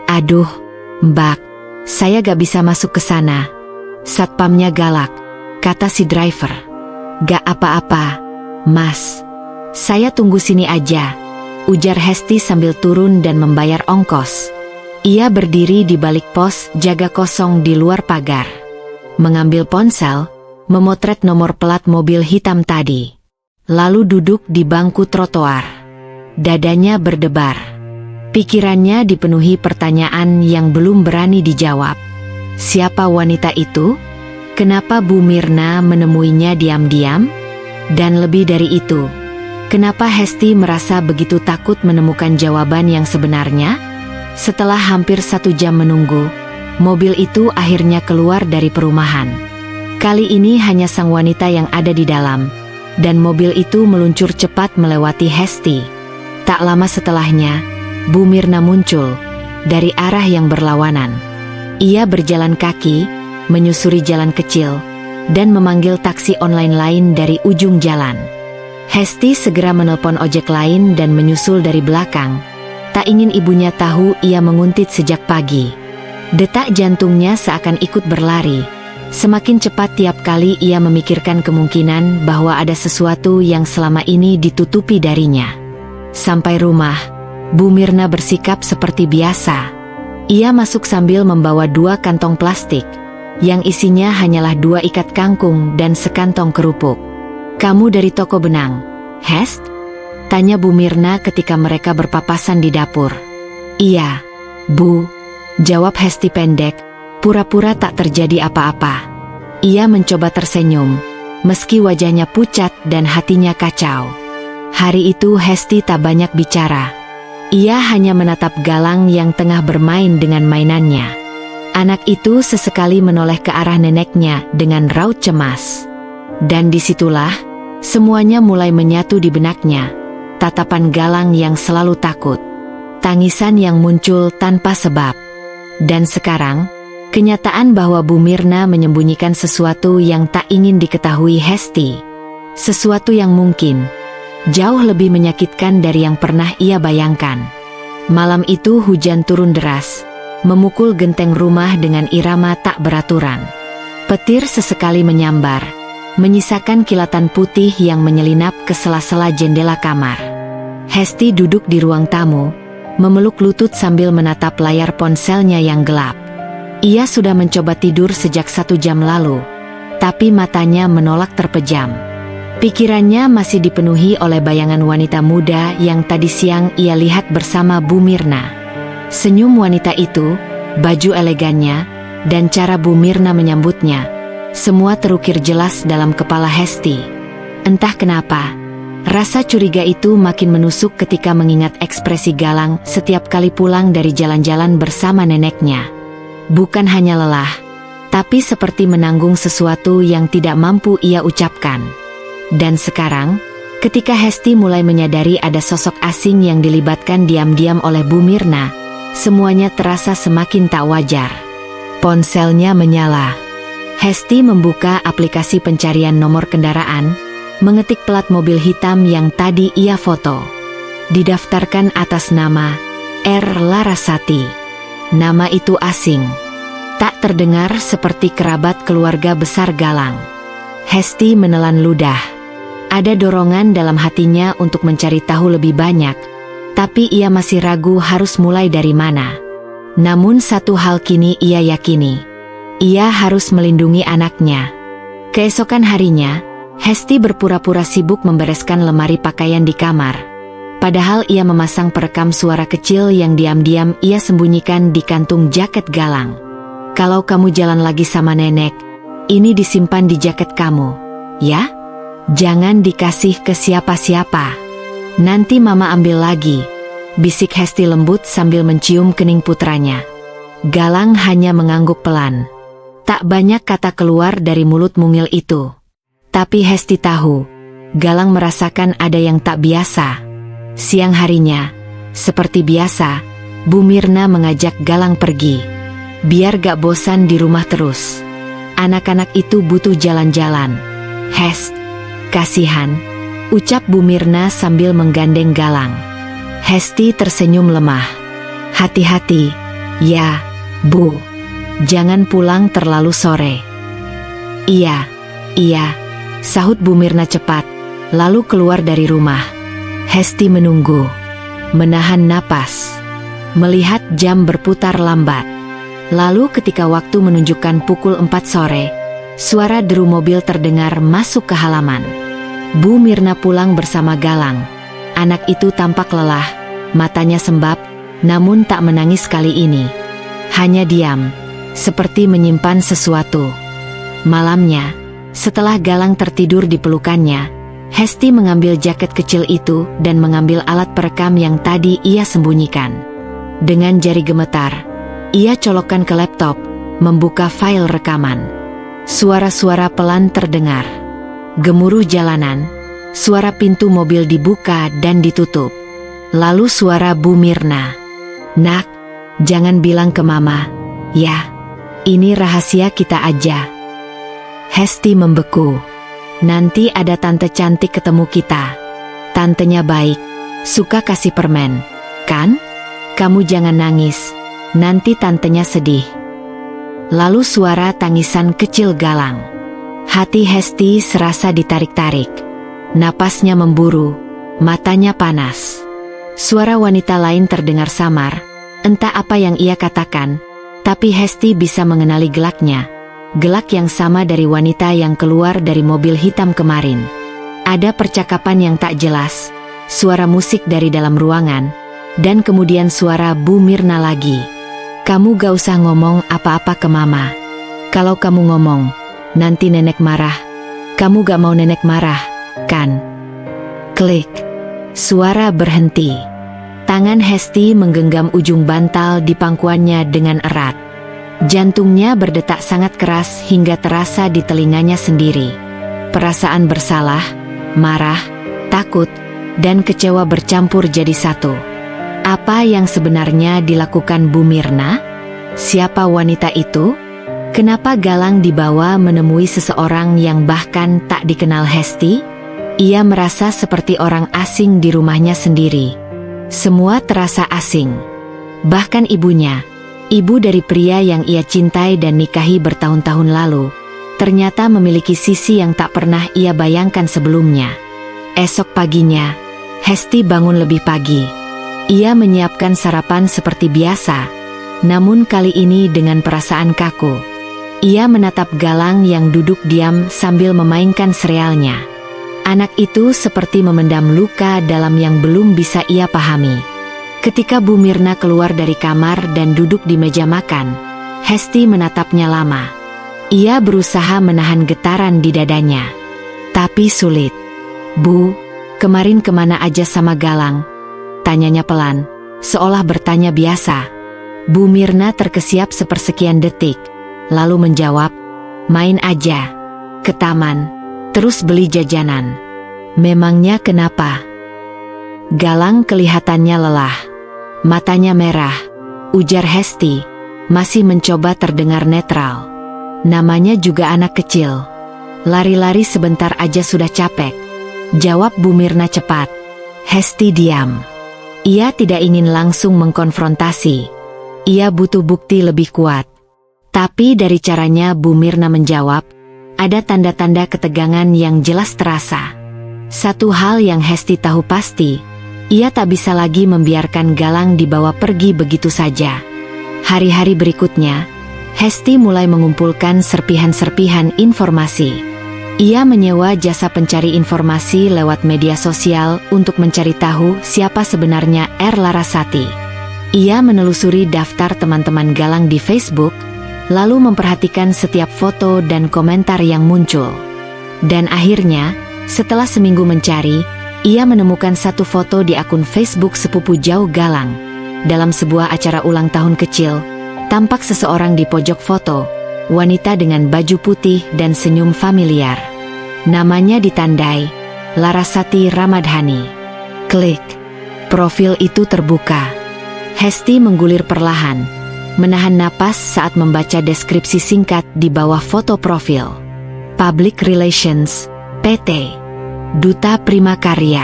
[SPEAKER 1] "Aduh, Mbak, saya gak bisa masuk ke sana. Satpamnya galak," kata si driver. "Gak apa-apa, Mas. Saya tunggu sini aja," ujar Hesti sambil turun dan membayar ongkos. Ia berdiri di balik pos jaga kosong di luar pagar. Mengambil ponsel, memotret nomor plat mobil hitam tadi. Lalu duduk di bangku trotoar. Dadanya berdebar. Pikirannya dipenuhi pertanyaan yang belum berani dijawab. Siapa wanita itu? Kenapa Bu Mirna menemuinya diam-diam? Dan lebih dari itu, kenapa Hesti merasa begitu takut menemukan jawaban yang sebenarnya? Setelah hampir 1 jam menunggu, mobil itu akhirnya keluar dari perumahan. Kali ini hanya sang wanita yang ada di dalam, dan mobil itu meluncur cepat melewati Hesti. Tak lama setelahnya, Bu Mirna muncul dari arah yang berlawanan. Ia berjalan kaki, menyusuri jalan kecil, dan memanggil taksi online lain dari ujung jalan. Hesti segera menelpon ojek lain dan menyusul dari belakang. Tak ingin ibunya tahu ia menguntit sejak pagi. Detak jantungnya seakan ikut berlari. Semakin cepat tiap kali ia memikirkan kemungkinan bahwa ada sesuatu yang selama ini ditutupi darinya. Sampai rumah, Bu Mirna bersikap seperti biasa. Ia masuk sambil membawa 2 kantong plastik, yang isinya hanyalah 2 ikat kangkung dan sekantong kerupuk. "Kamu dari toko benang, Hest?" tanya Bu Mirna ketika mereka berpapasan di dapur. "Iya, Bu," jawab Hesti pendek, pura-pura tak terjadi apa-apa. Ia mencoba tersenyum, meski wajahnya pucat dan hatinya kacau. Hari itu Hesti tak banyak bicara. Ia hanya menatap Galang yang tengah bermain dengan mainannya. Anak itu sesekali menoleh ke arah neneknya dengan raut cemas. Dan disitulah, semuanya mulai menyatu di benaknya. Tatapan Galang yang selalu takut. Tangisan yang muncul tanpa sebab. Dan sekarang, kenyataan bahwa Bu Mirna menyembunyikan sesuatu yang tak ingin diketahui Hesti. Sesuatu yang mungkin jauh lebih menyakitkan dari yang pernah ia bayangkan. Malam itu hujan turun deras, memukul genteng rumah dengan irama tak beraturan. Petir sesekali menyambar, menyisakan kilatan putih yang menyelinap ke sela-sela jendela kamar. Hesti duduk di ruang tamu, memeluk lutut sambil menatap layar ponselnya yang gelap. Ia sudah mencoba tidur sejak 1 jam lalu, tapi matanya menolak terpejam. Pikirannya masih dipenuhi oleh bayangan wanita muda yang tadi siang ia lihat bersama Bu Mirna. Senyum wanita itu, baju elegannya, dan cara Bu Mirna menyambutnya, semua terukir jelas dalam kepala Hesti. Entah kenapa, rasa curiga itu makin menusuk ketika mengingat ekspresi Galang setiap kali pulang dari jalan-jalan bersama neneknya. Bukan hanya lelah, tapi seperti menanggung sesuatu yang tidak mampu ia ucapkan. Dan sekarang, ketika Hesti mulai menyadari ada sosok asing yang dilibatkan diam-diam oleh Bu Mirna, semuanya terasa semakin tak wajar. Ponselnya menyala. Hesti membuka aplikasi pencarian nomor kendaraan, mengetik plat mobil hitam yang tadi ia foto. Didaftarkan atas nama R. Larasati. Nama itu asing. Tak terdengar seperti kerabat keluarga besar Galang. Hesti menelan ludah. Ada dorongan dalam hatinya untuk mencari tahu lebih banyak, tapi ia masih ragu harus mulai dari mana. Namun satu hal kini ia yakini. Ia harus melindungi anaknya. Keesokan harinya, Hesti berpura-pura sibuk membereskan lemari pakaian di kamar. Padahal ia memasang perekam suara kecil yang diam-diam ia sembunyikan di kantung jaket Galang. "Kalau kamu jalan lagi sama nenek, ini disimpan di jaket kamu, ya? Jangan dikasih ke siapa-siapa. Nanti mama ambil lagi," bisik Hesti lembut sambil mencium kening putranya. Galang hanya mengangguk pelan. Tak banyak kata keluar dari mulut mungil itu. Tapi Hesti tahu, Galang merasakan ada yang tak biasa. Siang harinya, seperti biasa, Bu Mirna mengajak Galang pergi. Biar gak bosan di rumah terus. Anak-anak itu butuh jalan-jalan. "Hest, kasihan," ucap Bu Mirna sambil menggandeng Galang. Hesti tersenyum lemah. "Hati-hati, ya, Bu. Jangan pulang terlalu sore." Iya, sahut Bu Mirna cepat, lalu keluar dari rumah. Hesti menunggu, menahan napas, melihat jam berputar lambat. Lalu ketika waktu menunjukkan pukul 4 sore, suara deru mobil terdengar masuk ke halaman. Bu Mirna pulang bersama Galang. Anak itu tampak lelah, matanya sembab, namun tak menangis kali ini. Hanya diam, seperti menyimpan sesuatu. Malamnya, setelah Galang tertidur di pelukannya, Hesti mengambil jaket kecil itu dan mengambil alat perekam yang tadi ia sembunyikan. Dengan jari gemetar, ia colokkan ke laptop, membuka file rekaman. Suara-suara pelan terdengar. Gemuruh jalanan, suara pintu mobil dibuka dan ditutup. Lalu suara Bu Mirna. "Nak, jangan bilang ke mama, ya. Ini rahasia kita aja. Hesti membeku. Nanti ada tante cantik ketemu kita. Tantenya baik, suka kasih permen, kan? Kamu jangan nangis, nanti tantenya sedih. Lalu suara tangisan kecil Galang. Hati Hesti serasa ditarik-tarik. Napasnya memburu, matanya panas. Suara wanita lain terdengar samar, entah apa yang ia katakan, tapi Hesti bisa mengenali gelaknya. Gelak yang sama dari wanita yang keluar dari mobil hitam kemarin. Ada percakapan yang tak jelas, suara musik dari dalam ruangan, dan kemudian suara Bu Mirna lagi. Kamu gak usah ngomong apa-apa ke mama. Kalau kamu ngomong, nanti nenek marah. Kamu gak mau nenek marah, kan? Klik. Suara berhenti. Tangan Hesti menggenggam ujung bantal di pangkuannya dengan erat. Jantungnya berdetak sangat keras hingga terasa di telinganya sendiri. Perasaan bersalah, marah, takut, dan kecewa bercampur jadi satu. Apa yang sebenarnya dilakukan Bu Mirna? Siapa wanita itu? Kenapa Galang dibawa menemui seseorang yang bahkan tak dikenal Hesti? Ia merasa seperti orang asing di rumahnya sendiri. Semua terasa asing. Bahkan ibunya, ibu dari pria yang ia cintai dan nikahi bertahun-tahun lalu, ternyata memiliki sisi yang tak pernah ia bayangkan sebelumnya. Esok paginya, Hesti bangun lebih pagi. Ia menyiapkan sarapan seperti biasa, namun kali ini dengan perasaan kaku. Ia menatap Galang yang duduk diam sambil memainkan serealnya. Anak itu seperti memendam luka dalam yang belum bisa ia pahami. Ketika Bu Mirna keluar dari kamar dan duduk di meja makan, Hesti menatapnya lama. Ia berusaha menahan getaran di dadanya. Tapi sulit. Bu, kemarin kemana aja sama Galang? Tanyanya pelan, seolah bertanya biasa. Bu Mirna terkesiap sepersekian detik, lalu menjawab, main aja. Ke taman, terus beli jajanan. Memangnya kenapa? Galang kelihatannya lelah. Matanya merah. Ujar Hesti, masih mencoba terdengar netral. Namanya juga anak kecil. Lari-lari sebentar aja sudah capek. Jawab Bu Mirna cepat. Hesti diam. Ia tidak ingin langsung mengkonfrontasi. Ia butuh bukti lebih kuat. Tapi dari caranya Bu Mirna menjawab, ada tanda-tanda ketegangan yang jelas terasa. Satu hal yang Hesti tahu pasti, ia tak bisa lagi membiarkan Galang dibawa pergi begitu saja. Hari-hari berikutnya, Hesti mulai mengumpulkan serpihan-serpihan informasi. Ia menyewa jasa pencari informasi lewat media sosial untuk mencari tahu siapa sebenarnya Larasati. Ia menelusuri daftar teman-teman Galang di Facebook, lalu memperhatikan setiap foto dan komentar yang muncul. Dan akhirnya, setelah seminggu mencari, ia menemukan satu foto di akun Facebook sepupu jauh Galang. Dalam sebuah acara ulang tahun kecil, tampak seseorang di pojok foto, wanita dengan baju putih dan senyum familiar. Namanya ditandai, Larasati Ramadhani. Klik. Profil itu terbuka. Hesti menggulir perlahan, menahan napas saat membaca deskripsi singkat di bawah foto profil. Public Relations, PT. Duta Prima Karya.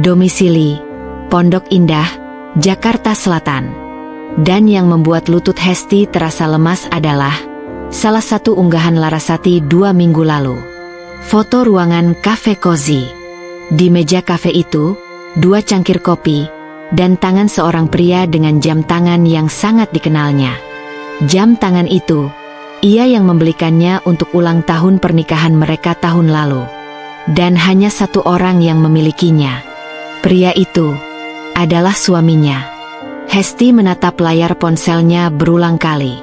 [SPEAKER 1] Domisili, Pondok Indah, Jakarta Selatan. Dan yang membuat lutut Hesti terasa lemas adalah salah satu unggahan Larasati 2 minggu lalu. Foto ruangan kafe cozy. Di meja kafe itu, 2 cangkir kopi, dan tangan seorang pria dengan jam tangan yang sangat dikenalnya. Jam tangan itu, ia yang membelikannya untuk ulang tahun pernikahan mereka tahun lalu. Dan hanya satu orang yang memilikinya. Pria itu adalah suaminya. Hesti menatap layar ponselnya berulang kali.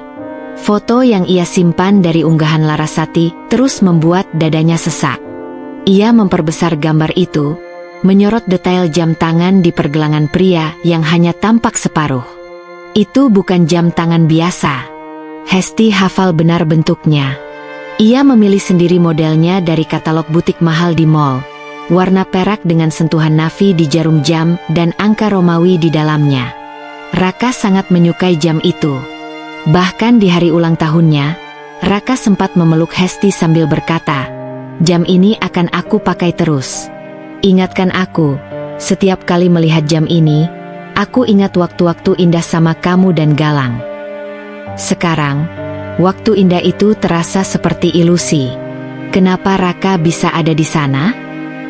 [SPEAKER 1] Foto yang ia simpan dari unggahan Larasati terus membuat dadanya sesak. Ia memperbesar gambar itu, menyorot detail jam tangan di pergelangan pria yang hanya tampak separuh. Itu bukan jam tangan biasa. Hesti hafal benar bentuknya. Ia memilih sendiri modelnya dari katalog butik mahal di mall. Warna perak dengan sentuhan navy di jarum jam dan angka Romawi di dalamnya. Raka sangat menyukai jam itu. Bahkan di hari ulang tahunnya, Raka sempat memeluk Hesti sambil berkata, "Jam ini akan aku pakai terus. Ingatkan aku, setiap kali melihat jam ini, aku ingat waktu-waktu indah sama kamu dan Galang." Sekarang, waktu indah itu terasa seperti ilusi. Kenapa Raka bisa ada di sana?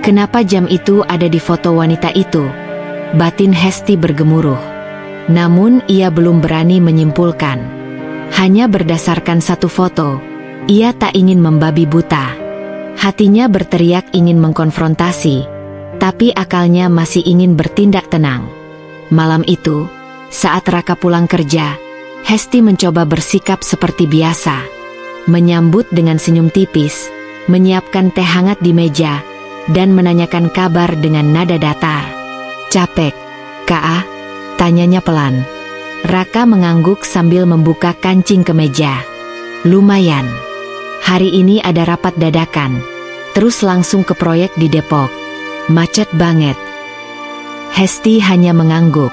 [SPEAKER 1] Kenapa jam itu ada di foto wanita itu? Batin Hesti bergemuruh. Namun ia belum berani menyimpulkan. Hanya berdasarkan satu foto, ia tak ingin membabi buta. Hatinya berteriak ingin mengkonfrontasi, tapi akalnya masih ingin bertindak tenang. Malam itu, saat Raka pulang kerja, Hesti mencoba bersikap seperti biasa. Menyambut dengan senyum tipis, menyiapkan teh hangat di meja, dan menanyakan kabar dengan nada datar. "Capek, Kak?" tanyanya pelan. Raka mengangguk sambil membuka kancing kemeja. "Lumayan. Hari ini ada rapat dadakan. Terus langsung ke proyek di Depok. Macet banget." Hesti hanya mengangguk.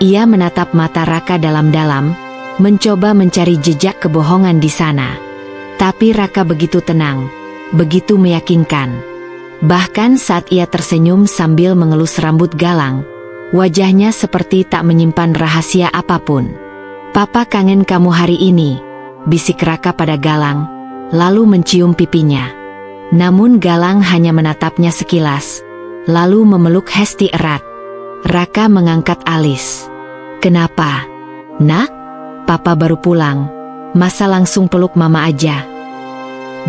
[SPEAKER 1] Ia menatap mata Raka dalam-dalam, mencoba mencari jejak kebohongan di sana. Tapi Raka begitu tenang, begitu meyakinkan. Bahkan saat ia tersenyum sambil mengelus rambut Galang, wajahnya seperti tak menyimpan rahasia apapun. "Papa kangen kamu hari ini," bisik Raka pada Galang, lalu mencium pipinya. Namun Galang hanya menatapnya sekilas, lalu memeluk Hesti erat. Raka mengangkat alis. "Kenapa, Nak? Papa baru pulang, masa langsung peluk Mama aja?"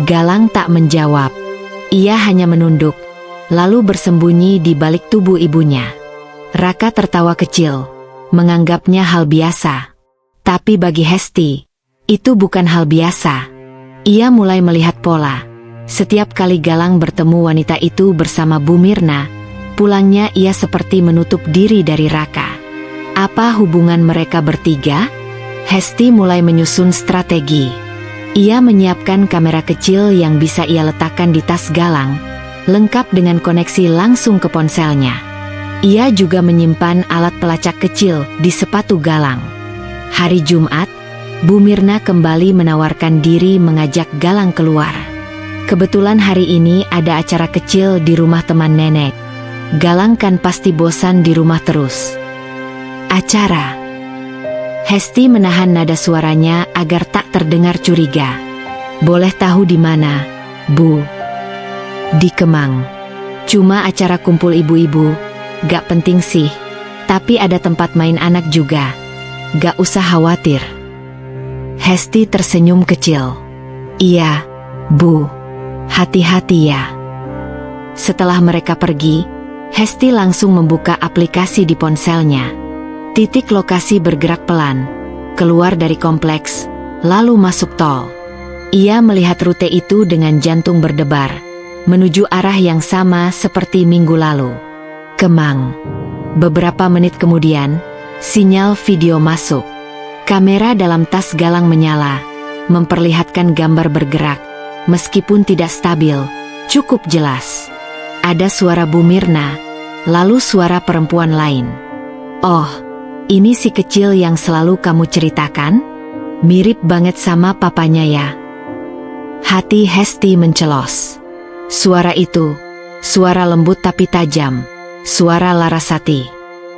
[SPEAKER 1] Galang tak menjawab. Ia hanya menunduk, lalu bersembunyi di balik tubuh ibunya. Raka tertawa kecil, menganggapnya hal biasa. Tapi bagi Hesti, itu bukan hal biasa. Ia mulai melihat pola. Setiap kali Galang bertemu wanita itu bersama Bu Mirna, pulangnya ia seperti menutup diri dari Raka. Apa hubungan mereka bertiga? Hesti mulai menyusun strategi. Ia menyiapkan kamera kecil yang bisa ia letakkan di tas Galang, lengkap dengan koneksi langsung ke ponselnya. Ia juga menyimpan alat pelacak kecil di sepatu Galang. Hari Jumat, Bu Mirna kembali menawarkan diri mengajak Galang keluar. Kebetulan hari ini ada acara kecil di rumah teman nenek. Galang kan pasti bosan di rumah terus. "Acara?" Hesti menahan nada suaranya agar tak terdengar curiga. "Boleh tahu di mana, Bu?" "Di Kemang. Cuma acara kumpul ibu-ibu. Gak penting sih, tapi ada tempat main anak juga. Gak usah khawatir." Hesti tersenyum kecil. "Iya, Bu. Hati-hati ya." Setelah mereka pergi, Hesti langsung membuka aplikasi di ponselnya. Titik lokasi bergerak pelan, keluar dari kompleks, lalu masuk tol. Ia melihat rute itu dengan jantung berdebar, menuju arah yang sama seperti minggu lalu. Kemang. Beberapa menit kemudian, sinyal video masuk. Kamera dalam tas Galang menyala, memperlihatkan gambar bergerak, meskipun tidak stabil, cukup jelas. Ada suara Bu Mirna, lalu suara perempuan lain. "Oh, ini si kecil yang selalu kamu ceritakan? Mirip banget sama papanya ya." Hati Hesti mencelos. Suara itu, suara lembut tapi tajam. Suara Larasati.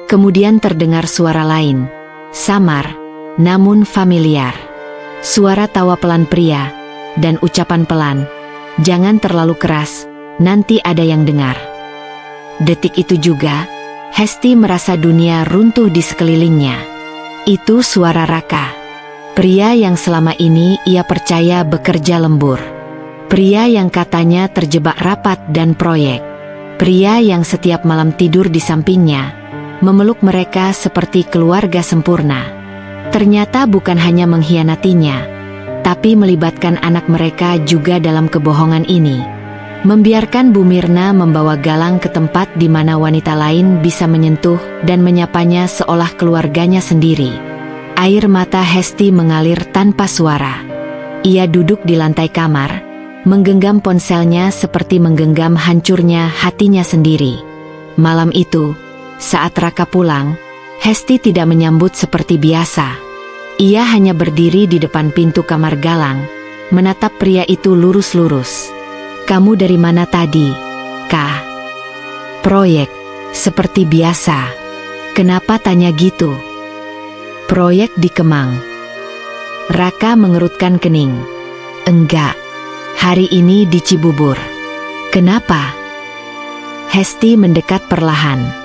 [SPEAKER 1] Kemudian terdengar suara lain, samar, namun familiar. Suara tawa pelan pria, dan ucapan pelan, "Jangan terlalu keras, nanti ada yang dengar." Detik itu juga, Hesti merasa dunia runtuh di sekelilingnya. Itu suara Raka. Pria yang selama ini ia percaya bekerja lembur. Pria yang katanya terjebak rapat dan proyek. Pria yang setiap malam tidur di sampingnya, memeluk mereka seperti keluarga sempurna. Ternyata bukan hanya mengkhianatinya, tapi melibatkan anak mereka juga dalam kebohongan ini. Membiarkan Bu Mirna membawa Galang ke tempat di mana wanita lain bisa menyentuh dan menyapanya seolah keluarganya sendiri. Air mata Hesti mengalir tanpa suara. Ia duduk di lantai kamar, menggenggam ponselnya seperti menggenggam hancurnya hatinya sendiri. Malam itu, saat Raka pulang, Hesti tidak menyambut seperti biasa. Ia hanya berdiri di depan pintu kamar Galang, menatap pria itu lurus-lurus. "Kamu dari mana tadi, Kak?" "Proyek, seperti biasa." "Kenapa tanya gitu?" "Proyek di Kemang." Raka mengerutkan kening. "Enggak, hari ini di Cibubur." "Kenapa?" Hesti mendekat perlahan.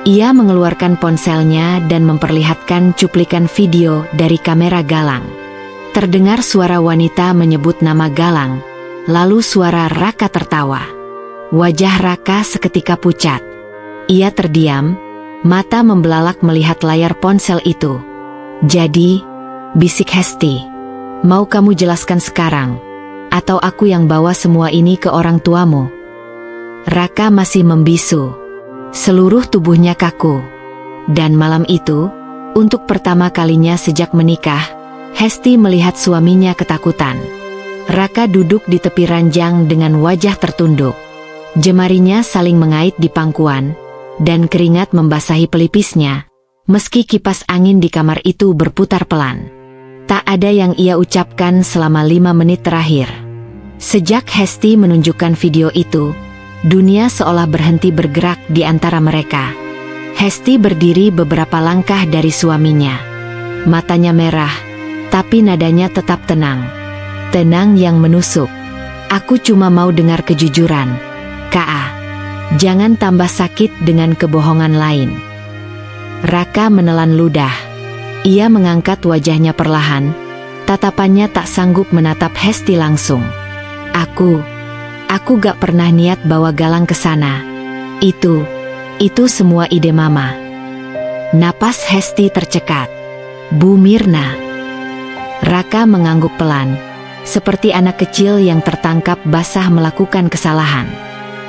[SPEAKER 1] Ia mengeluarkan ponselnya dan memperlihatkan cuplikan video dari kamera Galang. Terdengar suara wanita menyebut nama Galang, lalu suara Raka tertawa. Wajah Raka seketika pucat. Ia terdiam, mata membelalak melihat layar ponsel itu. "Jadi," bisik Hesti, "mau kamu jelaskan sekarang? Atau aku yang bawa semua ini ke orang tuamu?" Raka masih membisu. Seluruh tubuhnya kaku. Dan malam itu, untuk pertama kalinya sejak menikah, Hesti melihat suaminya ketakutan. Raka duduk di tepi ranjang dengan wajah tertunduk. Jemarinya saling mengait di pangkuan, dan keringat membasahi pelipisnya, meski kipas angin di kamar itu berputar pelan. Tak ada yang ia ucapkan selama 5 menit terakhir. Sejak Hesti menunjukkan video itu, dunia seolah berhenti bergerak di antara mereka. Hesti berdiri beberapa langkah dari suaminya. Matanya merah, tapi nadanya tetap tenang. Tenang yang menusuk. "Aku cuma mau dengar kejujuran, Kak. Jangan tambah sakit dengan kebohongan lain." Raka menelan ludah. Ia mengangkat wajahnya perlahan. Tatapannya tak sanggup menatap Hesti langsung. Aku gak pernah niat bawa Galang ke sana. Itu semua ide Mama." Napas Hesti tercekat. "Bu Mirna." Raka mengangguk pelan, seperti anak kecil yang tertangkap basah melakukan kesalahan.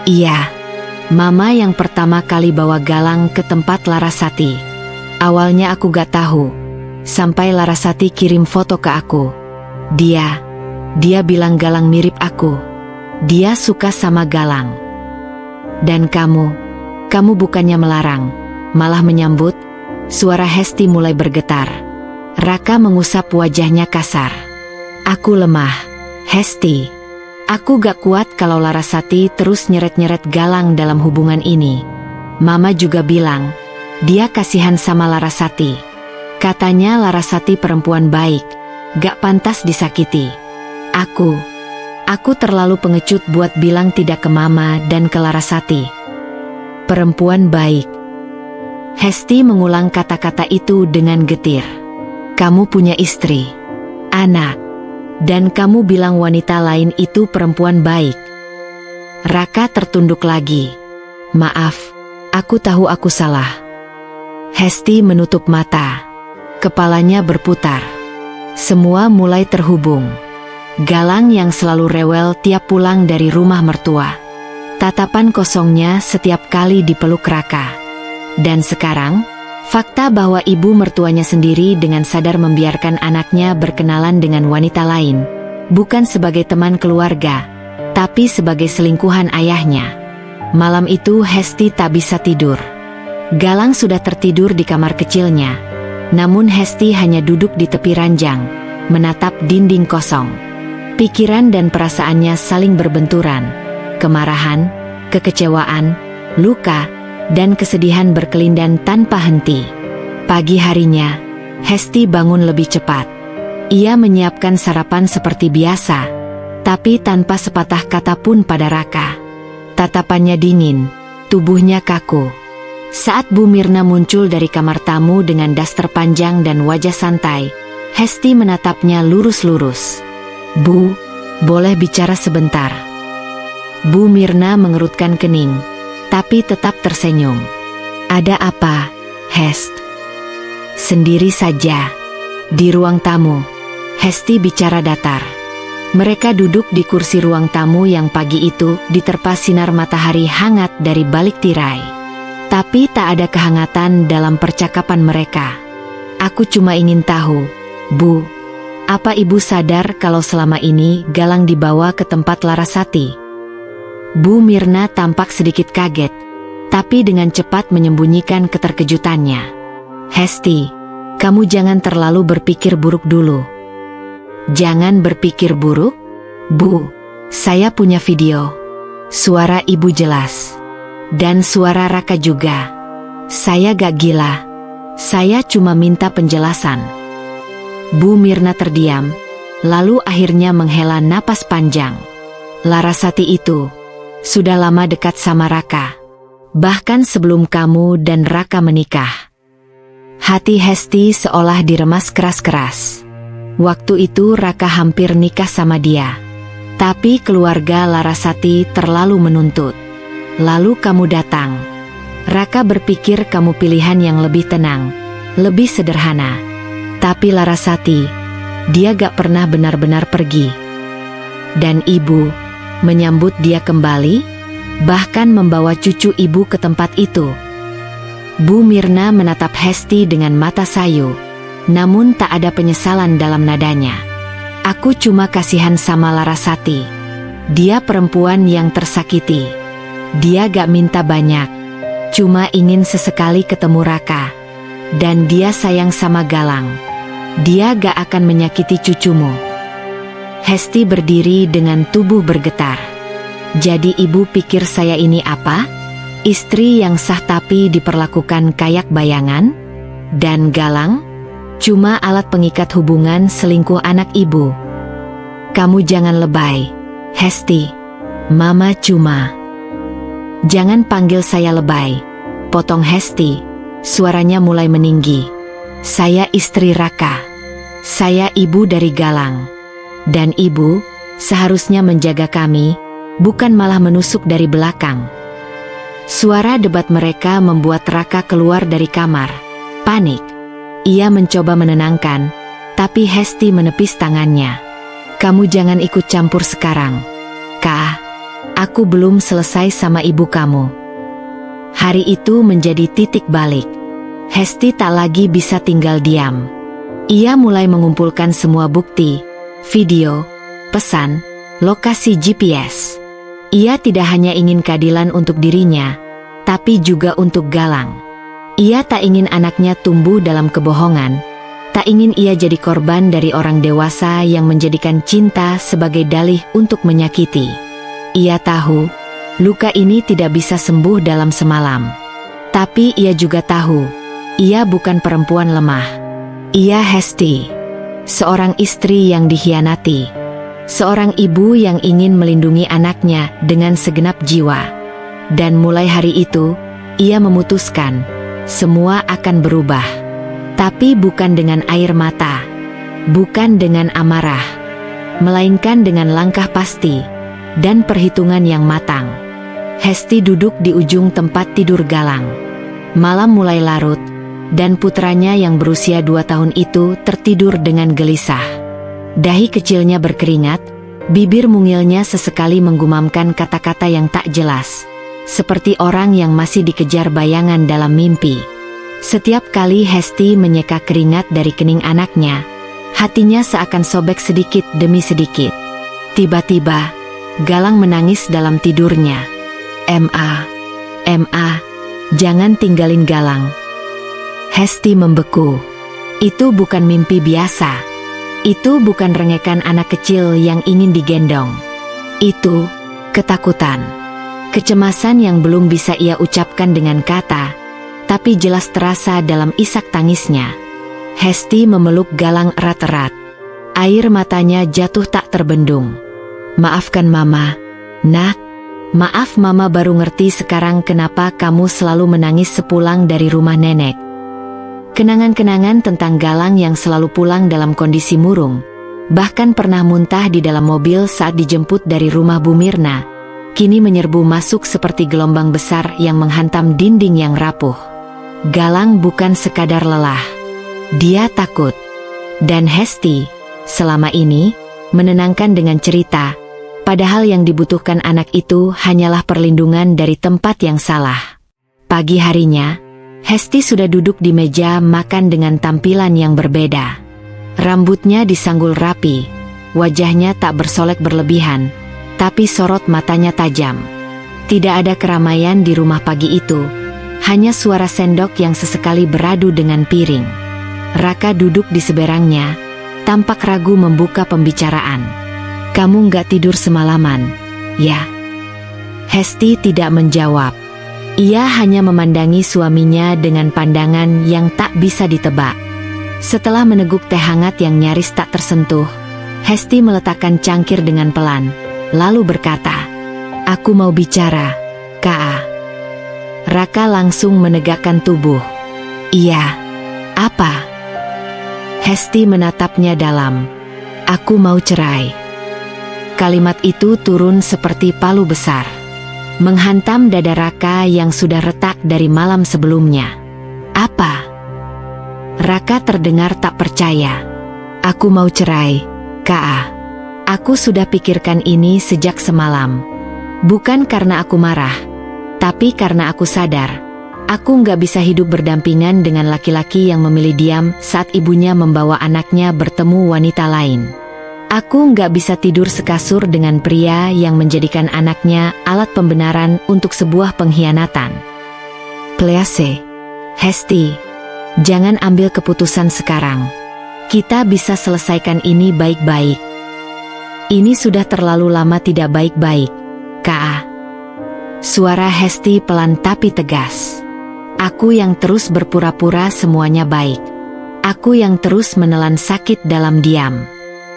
[SPEAKER 1] "Iya, Mama yang pertama kali bawa Galang ke tempat Larasati. Awalnya aku gak tahu, sampai Larasati kirim foto ke aku. Dia bilang Galang mirip aku. Dia suka sama Galang. Dan kamu bukannya melarang, malah menyambut." Suara Hesti mulai bergetar. Raka mengusap wajahnya kasar. "Aku lemah, Hesti. Aku gak kuat kalau Larasati terus nyeret-nyeret Galang dalam hubungan ini. Mama juga bilang, dia kasihan sama Larasati. Katanya Larasati perempuan baik, gak pantas disakiti. Aku terlalu pengecut buat bilang tidak ke Mama dan ke Larasati." "Perempuan baik." Hesti mengulang kata-kata itu dengan getir. "Kamu punya istri, anak, dan kamu bilang wanita lain itu perempuan baik." Raka tertunduk lagi. "Maaf, aku tahu aku salah." Hesti menutup mata. Kepalanya berputar. Semua mulai terhubung. Galang yang selalu rewel tiap pulang dari rumah mertua. Tatapan kosongnya setiap kali dipeluk Raka. Dan sekarang, fakta bahwa ibu mertuanya sendiri dengan sadar membiarkan anaknya berkenalan dengan wanita lain, bukan sebagai teman keluarga, tapi sebagai selingkuhan ayahnya. Malam itu Hesti tak bisa tidur. Galang sudah tertidur di kamar kecilnya, namun Hesti hanya duduk di tepi ranjang, menatap dinding kosong. Pikiran dan perasaannya saling berbenturan. Kemarahan, kekecewaan, luka, dan kesedihan berkelindan tanpa henti. Pagi harinya, Hesti bangun lebih cepat. Ia menyiapkan sarapan seperti biasa, tapi tanpa sepatah kata pun pada Raka. Tatapannya dingin, tubuhnya kaku. Saat Bu Mirna muncul dari kamar tamu dengan daster panjang dan wajah santai, Hesti menatapnya lurus-lurus. "Bu, boleh bicara sebentar?" Bu Mirna mengerutkan kening, tapi tetap tersenyum. "Ada apa, Hest?" "Sendiri saja." Di ruang tamu, Hesti bicara datar. Mereka duduk di kursi ruang tamu yang pagi itu diterpa sinar matahari hangat dari balik tirai. Tapi tak ada kehangatan dalam percakapan mereka. "Aku cuma ingin tahu, Bu, apa Ibu sadar kalau selama ini Galang dibawa ke tempat Larasati?" Bu Mirna tampak sedikit kaget, tapi dengan cepat menyembunyikan keterkejutannya. "Hesti, Kamu jangan terlalu berpikir buruk dulu. Jangan berpikir buruk? Bu, saya punya video. Suara ibu jelas. Dan suara Raka juga. Saya gak gila. Saya cuma minta penjelasan. Bu Mirna terdiam, lalu akhirnya menghela napas panjang. Larasati itu sudah lama dekat sama Raka. Bahkan sebelum kamu dan Raka menikah. Hati Hesti seolah diremas keras-keras. Waktu itu Raka hampir nikah sama dia. Tapi keluarga Larasati terlalu menuntut. Lalu kamu datang. Raka berpikir kamu pilihan yang lebih tenang, lebih sederhana. Tapi Larasati, dia gak pernah benar-benar pergi. Dan ibu menyambut dia kembali, bahkan membawa cucu ibu ke tempat itu. Bu Mirna menatap Hesti dengan mata sayu, namun tak ada penyesalan dalam nadanya. Aku cuma kasihan sama Larasati. Dia perempuan yang tersakiti. Dia gak minta banyak, cuma ingin sesekali ketemu Raka. Dan dia sayang sama Galang. Dia gak akan menyakiti cucumu. Hesti berdiri dengan tubuh bergetar. Jadi ibu pikir saya ini apa? Istri yang sah tapi diperlakukan kayak bayangan? Dan Galang? Cuma alat pengikat hubungan selingkuh anak ibu. Kamu jangan lebay, Hesti. Mama cuma... Jangan panggil saya lebay, potong Hesti. Suaranya mulai meninggi. Saya istri Raka. Saya ibu dari Galang. Dan ibu seharusnya menjaga kami, bukan malah menusuk dari belakang. Suara debat mereka membuat Raka keluar dari kamar. Panik. Ia mencoba menenangkan, tapi Hesti menepis tangannya. Kamu jangan ikut campur sekarang. Kak. Aku belum selesai sama ibu kamu. Hari itu menjadi titik balik. Hesti tak lagi bisa tinggal diam. Ia mulai mengumpulkan semua bukti, video, pesan, lokasi GPS. Ia tidak hanya ingin keadilan untuk dirinya, tapi juga untuk Galang. Ia tak ingin anaknya tumbuh dalam kebohongan. Tak ingin ia jadi korban dari orang dewasa yang menjadikan cinta sebagai dalih untuk menyakiti. Ia tahu, luka ini tidak bisa sembuh dalam semalam. Tapi ia juga tahu, ia bukan perempuan lemah. Ia Hesti, seorang istri yang dikhianati. Seorang ibu yang ingin melindungi anaknya dengan segenap jiwa. Dan mulai hari itu, ia memutuskan, semua akan berubah. Tapi bukan dengan air mata, bukan dengan amarah, melainkan dengan langkah pasti dan perhitungan yang matang. Hesti duduk di ujung tempat tidur Galang. Malam mulai larut, dan putranya yang berusia 2 tahun itu tertidur dengan gelisah. Dahi kecilnya berkeringat, bibir mungilnya sesekali menggumamkan kata-kata yang tak jelas, seperti orang yang masih dikejar bayangan dalam mimpi. Setiap kali Hesti menyeka keringat dari kening anaknya, hatinya seakan sobek sedikit demi sedikit. Tiba-tiba, Galang menangis dalam tidurnya. Ma, jangan tinggalin Galang. Hesti membeku. Itu bukan mimpi biasa. Itu bukan rengekan anak kecil yang ingin digendong. Itu ketakutan. Kecemasan yang belum bisa ia ucapkan dengan kata, tapi jelas terasa dalam isak tangisnya. Hesti memeluk Galang erat-erat. Air matanya jatuh tak terbendung. Maafkan Mama, Nak. Maaf Mama baru ngerti sekarang kenapa kamu selalu menangis sepulang dari rumah nenek. Kenangan-kenangan tentang Galang yang selalu pulang dalam kondisi murung, bahkan pernah muntah di dalam mobil saat dijemput dari rumah Bu Mirna, kini menyerbu masuk seperti gelombang besar yang menghantam dinding yang rapuh. Galang bukan sekadar lelah. Dia takut. Dan Hesti, selama ini, menenangkan dengan cerita, padahal yang dibutuhkan anak itu hanyalah perlindungan dari tempat yang salah. Pagi harinya, Hesti sudah duduk di meja makan dengan tampilan yang berbeda. Rambutnya disanggul rapi, wajahnya tak bersolek berlebihan, tapi sorot matanya tajam. Tidak ada keramaian di rumah pagi itu, hanya suara sendok yang sesekali beradu dengan piring. Raka duduk di seberangnya, tampak ragu membuka pembicaraan. "Kamu nggak tidur semalaman, ya?" Hesti tidak menjawab. Ia hanya memandangi suaminya dengan pandangan yang tak bisa ditebak. Setelah meneguk teh hangat yang nyaris tak tersentuh, Hesti meletakkan cangkir dengan pelan, lalu berkata, "Aku mau bicara, Ka." Raka langsung menegakkan tubuh. "Iya, apa?" Hesti menatapnya dalam. "Aku mau cerai." Kalimat itu turun seperti palu besar, menghantam dada Raka yang sudah retak dari malam sebelumnya. "Apa?" Raka terdengar tak percaya. "Aku mau cerai, Ka. Aku sudah pikirkan ini sejak semalam. Bukan karena aku marah, tapi karena aku sadar aku nggak bisa hidup berdampingan dengan laki-laki yang memilih diam saat ibunya membawa anaknya bertemu wanita lain. Aku nggak bisa tidur sekasur dengan pria yang menjadikan anaknya alat pembenaran untuk sebuah pengkhianatan. Please, Hesti, jangan ambil keputusan sekarang. Kita bisa selesaikan ini baik-baik. Ini sudah terlalu lama tidak baik-baik, Ka." Suara Hesti pelan tapi tegas. "Aku yang terus berpura-pura semuanya baik. Aku yang terus menelan sakit dalam diam.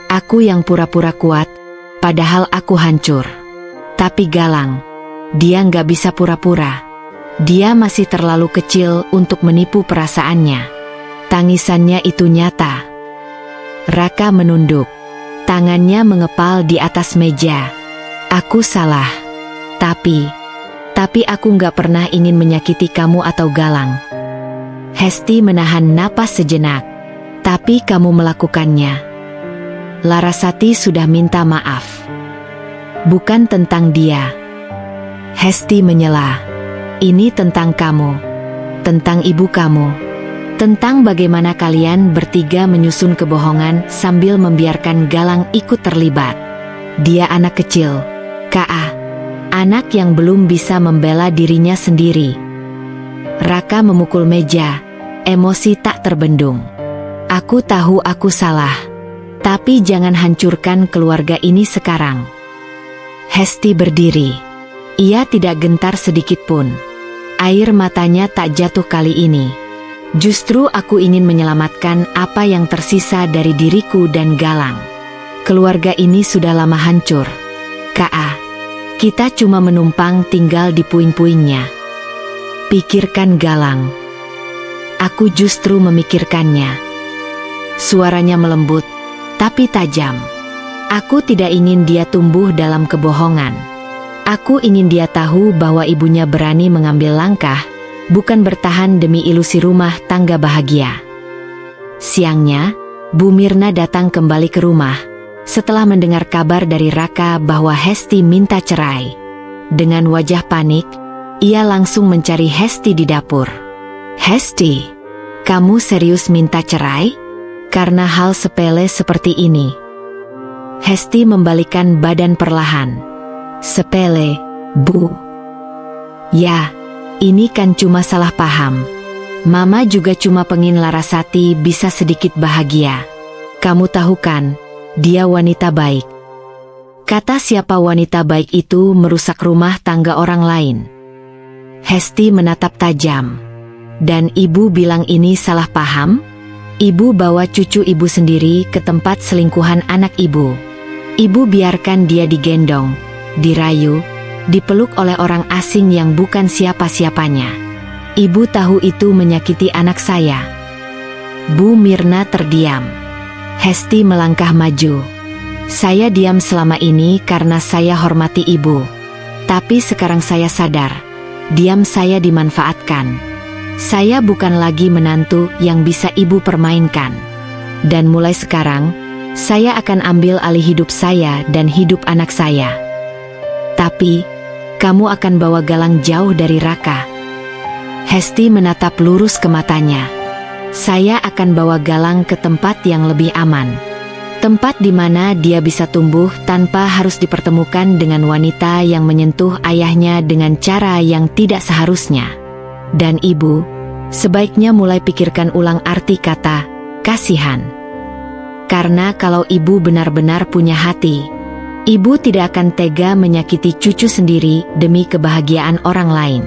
[SPEAKER 1] Aku yang pura-pura kuat, padahal aku hancur. Tapi Galang, dia nggak bisa pura-pura. Dia masih terlalu kecil untuk menipu perasaannya. Tangisannya itu nyata." Raka menunduk. Tangannya mengepal di atas meja. "Aku salah. Tapi aku nggak pernah ingin menyakiti kamu atau Galang." Hesti menahan napas sejenak. "Tapi kamu melakukannya." Larasati sudah minta maaf. "Bukan tentang dia." Hesti menyela. "Ini tentang kamu. Tentang ibu kamu. Tentang bagaimana kalian bertiga menyusun kebohongan sambil membiarkan Galang ikut terlibat. Dia anak kecil, Ka. Anak yang belum bisa membela dirinya sendiri." Raka memukul meja, emosi tak terbendung. "Aku tahu aku salah. Tapi jangan hancurkan keluarga ini sekarang." Hesti berdiri. Ia tidak gentar sedikit pun. Air matanya tak jatuh kali ini. "Justru aku ingin menyelamatkan apa yang tersisa dari diriku dan Galang. Keluarga ini sudah lama hancur, Ka. Kita cuma menumpang tinggal di puing-puingnya. Pikirkan Galang." "Aku justru memikirkannya." Suaranya melembut, tapi tajam. "Aku tidak ingin dia tumbuh dalam kebohongan. Aku ingin dia tahu bahwa ibunya berani mengambil langkah, bukan bertahan demi ilusi rumah tangga bahagia." Siangnya, Bu Mirna datang kembali ke rumah setelah mendengar kabar dari Raka bahwa Hesti minta cerai. Dengan wajah panik, ia langsung mencari Hesti di dapur. "Hesti, kamu serius minta cerai? Karena hal sepele seperti ini?" Hesti membalikkan badan perlahan. "Sepele, Bu. Ya, ini kan cuma salah paham. Mama juga cuma pengen Larasati bisa sedikit bahagia. Kamu tahu kan, dia wanita baik." Kata siapa wanita baik itu merusak rumah tangga orang lain. Hesti menatap tajam. "Dan ibu bilang ini salah paham? Ibu bawa cucu ibu sendiri ke tempat selingkuhan anak ibu. Ibu biarkan dia digendong, dirayu, dipeluk oleh orang asing yang bukan siapa-siapanya. Ibu tahu itu menyakiti anak saya." Bu Mirna terdiam. Hesti melangkah maju. "Saya diam selama ini karena saya hormati ibu. Tapi sekarang saya sadar, diam saya dimanfaatkan. Saya bukan lagi menantu yang bisa ibu permainkan. Dan mulai sekarang, saya akan ambil alih hidup saya dan hidup anak saya. Tapi, kamu akan bawa Galang jauh dari Raka." Hesti menatap lurus ke matanya. "Saya akan bawa Galang ke tempat yang lebih aman. Tempat di mana dia bisa tumbuh tanpa harus dipertemukan dengan wanita yang menyentuh ayahnya dengan cara yang tidak seharusnya. Dan ibu, sebaiknya mulai pikirkan ulang arti kata kasihan. Karena kalau ibu benar-benar punya hati, ibu tidak akan tega menyakiti cucu sendiri demi kebahagiaan orang lain.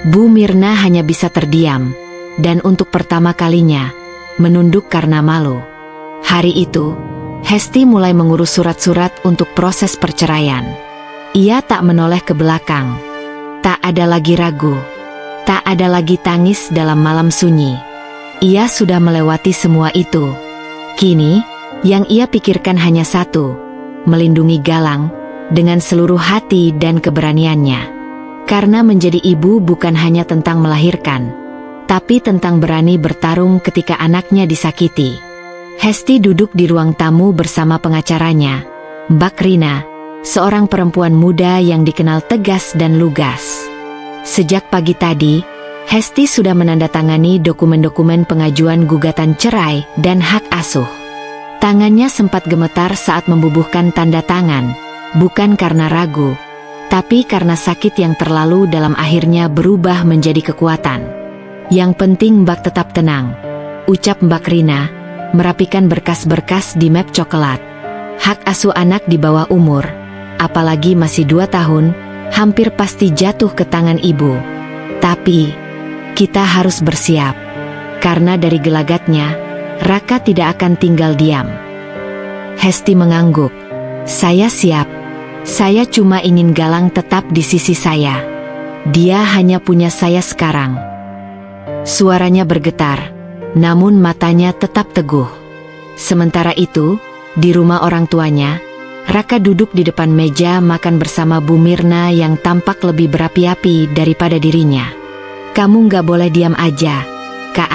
[SPEAKER 1] Bu Mirna hanya bisa terdiam, dan untuk pertama kalinya, menunduk karena malu. Hari itu, Hesti mulai mengurus surat-surat untuk proses perceraian. Ia tak menoleh ke belakang. Tak ada lagi ragu. Tak ada lagi tangis dalam malam sunyi. Ia sudah melewati semua itu. Kini, yang ia pikirkan hanya satu, melindungi Galang dengan seluruh hati dan keberaniannya. Karena menjadi ibu bukan hanya tentang melahirkan, tapi tentang berani bertarung ketika anaknya disakiti. Hesti duduk di ruang tamu bersama pengacaranya, Mbak Rina, seorang perempuan muda yang dikenal tegas dan lugas. Sejak pagi tadi, Hesti sudah menandatangani dokumen-dokumen pengajuan gugatan cerai dan hak asuh. Tangannya sempat gemetar saat membubuhkan tanda tangan, bukan karena ragu, tapi karena sakit yang terlalu dalam akhirnya berubah menjadi kekuatan. Yang penting Mbak tetap tenang, ucap Mbak Rina, merapikan berkas-berkas di map coklat. Hak asuh anak di bawah umur, apalagi masih 2 tahun, hampir pasti jatuh ke tangan ibu. Tapi, kita harus bersiap. Karena dari gelagatnya, Raka tidak akan tinggal diam. Hesti mengangguk. Saya siap. Saya cuma ingin Galang tetap di sisi saya. Dia hanya punya saya sekarang. Suaranya bergetar, namun matanya tetap teguh. Sementara itu, di rumah orang tuanya, Raka duduk di depan meja makan bersama Bu Mirna yang tampak lebih berapi-api daripada dirinya. Kamu nggak boleh diam aja, Kak,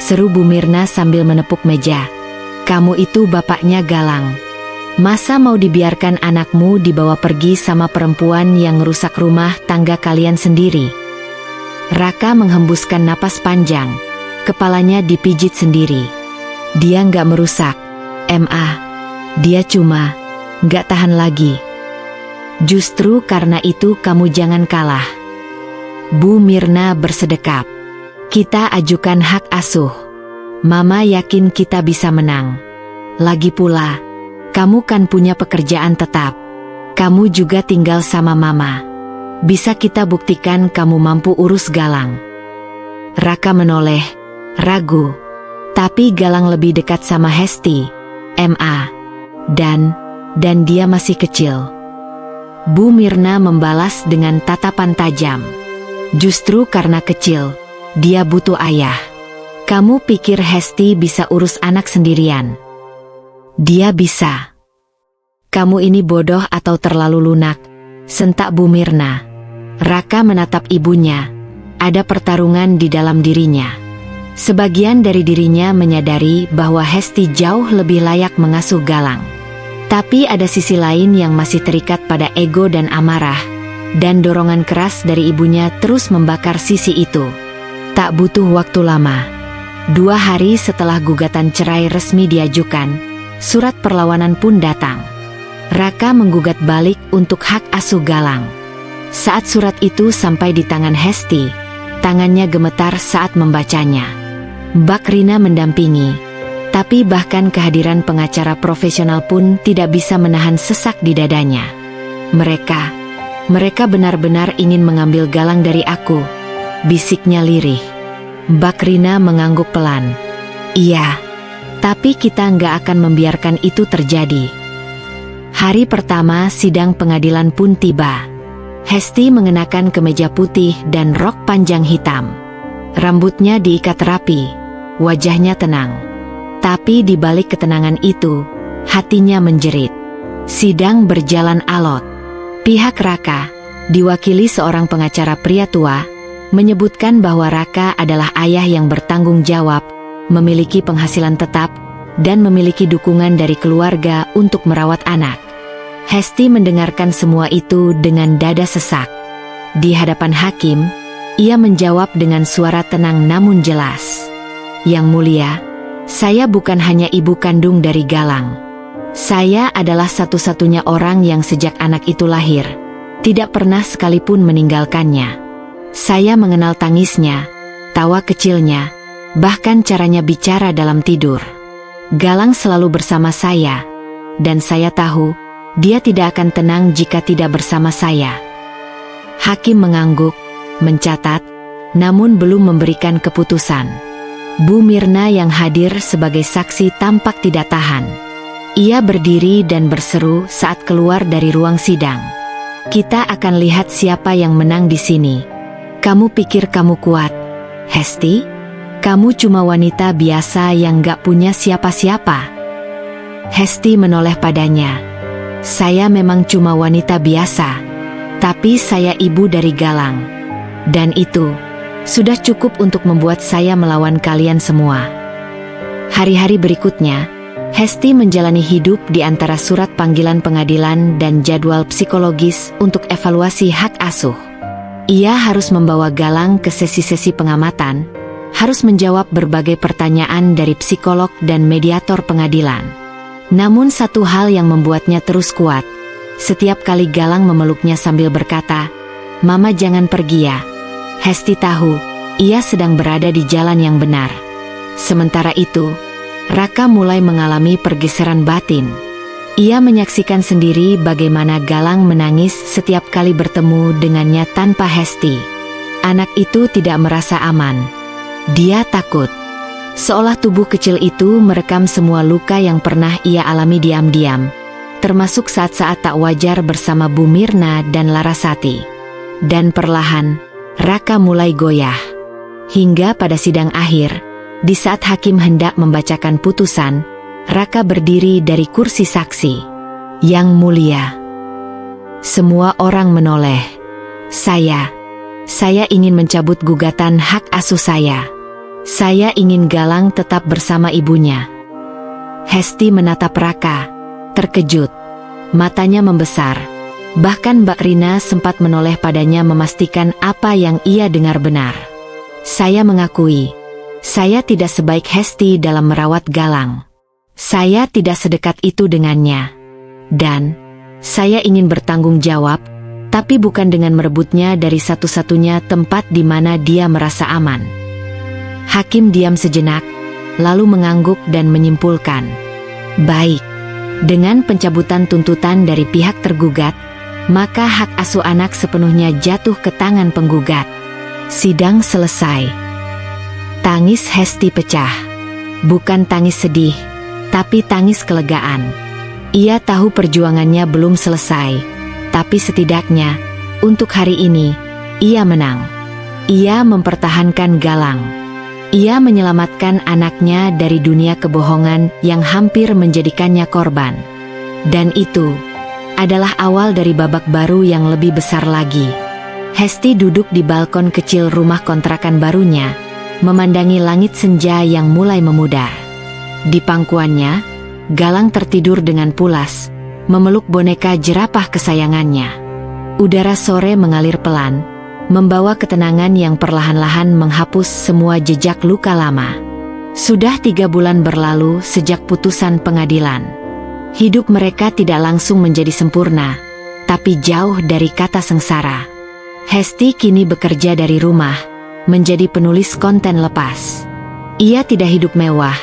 [SPEAKER 1] seru Bu Mirna sambil menepuk meja. Kamu itu bapaknya Galang. Masa mau dibiarkan anakmu dibawa pergi sama perempuan yang merusak rumah tangga kalian sendiri? Raka menghembuskan napas panjang, kepalanya dipijit sendiri. Dia nggak merusak, dia cuma nggak tahan lagi. Justru karena itu kamu jangan kalah. Bu Mirna bersedekap. Kita ajukan hak asuh. Mama yakin kita bisa menang. Lagi pula, kamu kan punya pekerjaan tetap. Kamu juga tinggal sama Mama. Bisa kita buktikan kamu mampu urus Galang. Raka menoleh, ragu. Tapi Galang lebih dekat sama Hesti, dan dia masih kecil. Bu Mirna membalas dengan tatapan tajam. Justru karena kecil, dia butuh ayah. Kamu pikir Hesti bisa urus anak sendirian? Dia bisa. Kamu ini bodoh atau terlalu lunak, sentak Bu Mirna. Raka menatap ibunya. Ada pertarungan di dalam dirinya. Sebagian dari dirinya menyadari bahwa Hesti jauh lebih layak mengasuh Galang. Tapi ada sisi lain yang masih terikat pada ego dan amarah, dan dorongan keras dari ibunya terus membakar sisi itu. Tak butuh waktu lama. 2 hari setelah gugatan cerai resmi diajukan, surat perlawanan pun datang. Raka menggugat balik untuk hak asuh Galang. Saat surat itu sampai di tangan Hesti, tangannya gemetar saat membacanya. Mbak Rina mendampingi, tapi bahkan kehadiran pengacara profesional pun tidak bisa menahan sesak di dadanya. Mereka benar-benar ingin mengambil Galang dari aku, bisiknya lirih. Mbak Rina mengangguk pelan. Iya, tapi kita nggak akan membiarkan itu terjadi. Hari pertama sidang pengadilan pun tiba. Hesti mengenakan kemeja putih dan rok panjang hitam. Rambutnya diikat rapi, wajahnya tenang. Tapi di balik ketenangan itu, hatinya menjerit. Sidang berjalan alot. Pihak Raka, diwakili seorang pengacara pria tua, menyebutkan bahwa Raka adalah ayah yang bertanggung jawab, memiliki penghasilan tetap, dan memiliki dukungan dari keluarga untuk merawat anak. Hesti mendengarkan semua itu dengan dada sesak. Di hadapan hakim, ia menjawab dengan suara tenang namun jelas. Yang mulia, saya bukan hanya ibu kandung dari Galang. Saya adalah satu-satunya orang yang sejak anak itu lahir, tidak pernah sekalipun meninggalkannya. Saya mengenal tangisnya, tawa kecilnya, bahkan caranya bicara dalam tidur. Galang selalu bersama saya, dan saya tahu dia tidak akan tenang jika tidak bersama saya. Hakim mengangguk, mencatat, namun belum memberikan keputusan. Bu Mirna yang hadir sebagai saksi tampak tidak tahan. Ia berdiri dan berseru saat keluar dari ruang sidang. Kita akan lihat siapa yang menang di sini. Kamu pikir kamu kuat, Hesti? Kamu cuma wanita biasa yang gak punya siapa-siapa. Hesti menoleh padanya. Saya memang cuma wanita biasa, tapi saya ibu dari Galang. Dan itu sudah cukup untuk membuat saya melawan kalian semua. Hari-hari berikutnya, Hesti menjalani hidup di antara surat panggilan pengadilan dan jadwal psikologis untuk evaluasi hak asuh. Ia harus membawa Galang ke sesi-sesi pengamatan, harus menjawab berbagai pertanyaan dari psikolog dan mediator pengadilan. Namun satu hal yang membuatnya terus kuat, setiap kali Galang memeluknya sambil berkata, "Mama jangan pergi ya." Hesti tahu, ia sedang berada di jalan yang benar. Sementara itu, Raka mulai mengalami pergeseran batin. Ia menyaksikan sendiri bagaimana Galang menangis setiap kali bertemu dengannya tanpa Hesti. Anak itu tidak merasa aman. Dia takut. Seolah tubuh kecil itu merekam semua luka yang pernah ia alami diam-diam, termasuk saat-saat tak wajar bersama Bu Mirna dan Larasati. Dan perlahan, Raka mulai goyah. Hingga pada sidang akhir, di saat hakim hendak membacakan putusan, Raka berdiri dari kursi saksi. "Yang mulia." Semua orang menoleh. Saya ingin mencabut gugatan hak asuh saya. Saya ingin Galang tetap bersama ibunya." Hesti menatap Raka, terkejut. Matanya membesar. Bahkan Mbak Rina sempat menoleh padanya memastikan apa yang ia dengar benar. "Saya mengakui, saya tidak sebaik Hesti dalam merawat Galang. Saya tidak sedekat itu dengannya. Dan saya ingin bertanggung jawab, tapi bukan dengan merebutnya dari satu-satunya tempat di mana dia merasa aman." Hakim diam sejenak, lalu mengangguk dan menyimpulkan, "Baik, dengan pencabutan tuntutan dari pihak tergugat, maka hak asuh anak sepenuhnya jatuh ke tangan penggugat." Sidang selesai. Tangis Hesti pecah. Bukan tangis sedih, tapi tangis kelegaan. Ia tahu perjuangannya belum selesai, tapi setidaknya, untuk hari ini, ia menang. Ia mempertahankan Galang. Ia menyelamatkan anaknya dari dunia kebohongan yang hampir menjadikannya korban. Dan itu adalah awal dari babak baru yang lebih besar lagi. Hesti duduk di balkon kecil rumah kontrakan barunya, memandangi langit senja yang mulai memudar. Di pangkuannya, Galang tertidur dengan pulas, memeluk boneka jerapah kesayangannya. Udara sore mengalir pelan, membawa ketenangan yang perlahan-lahan menghapus semua jejak luka lama. Sudah 3 bulan berlalu sejak putusan pengadilan. Hidup mereka tidak langsung menjadi sempurna, tapi jauh dari kata sengsara. Hesti kini bekerja dari rumah, menjadi penulis konten lepas. Ia tidak hidup mewah,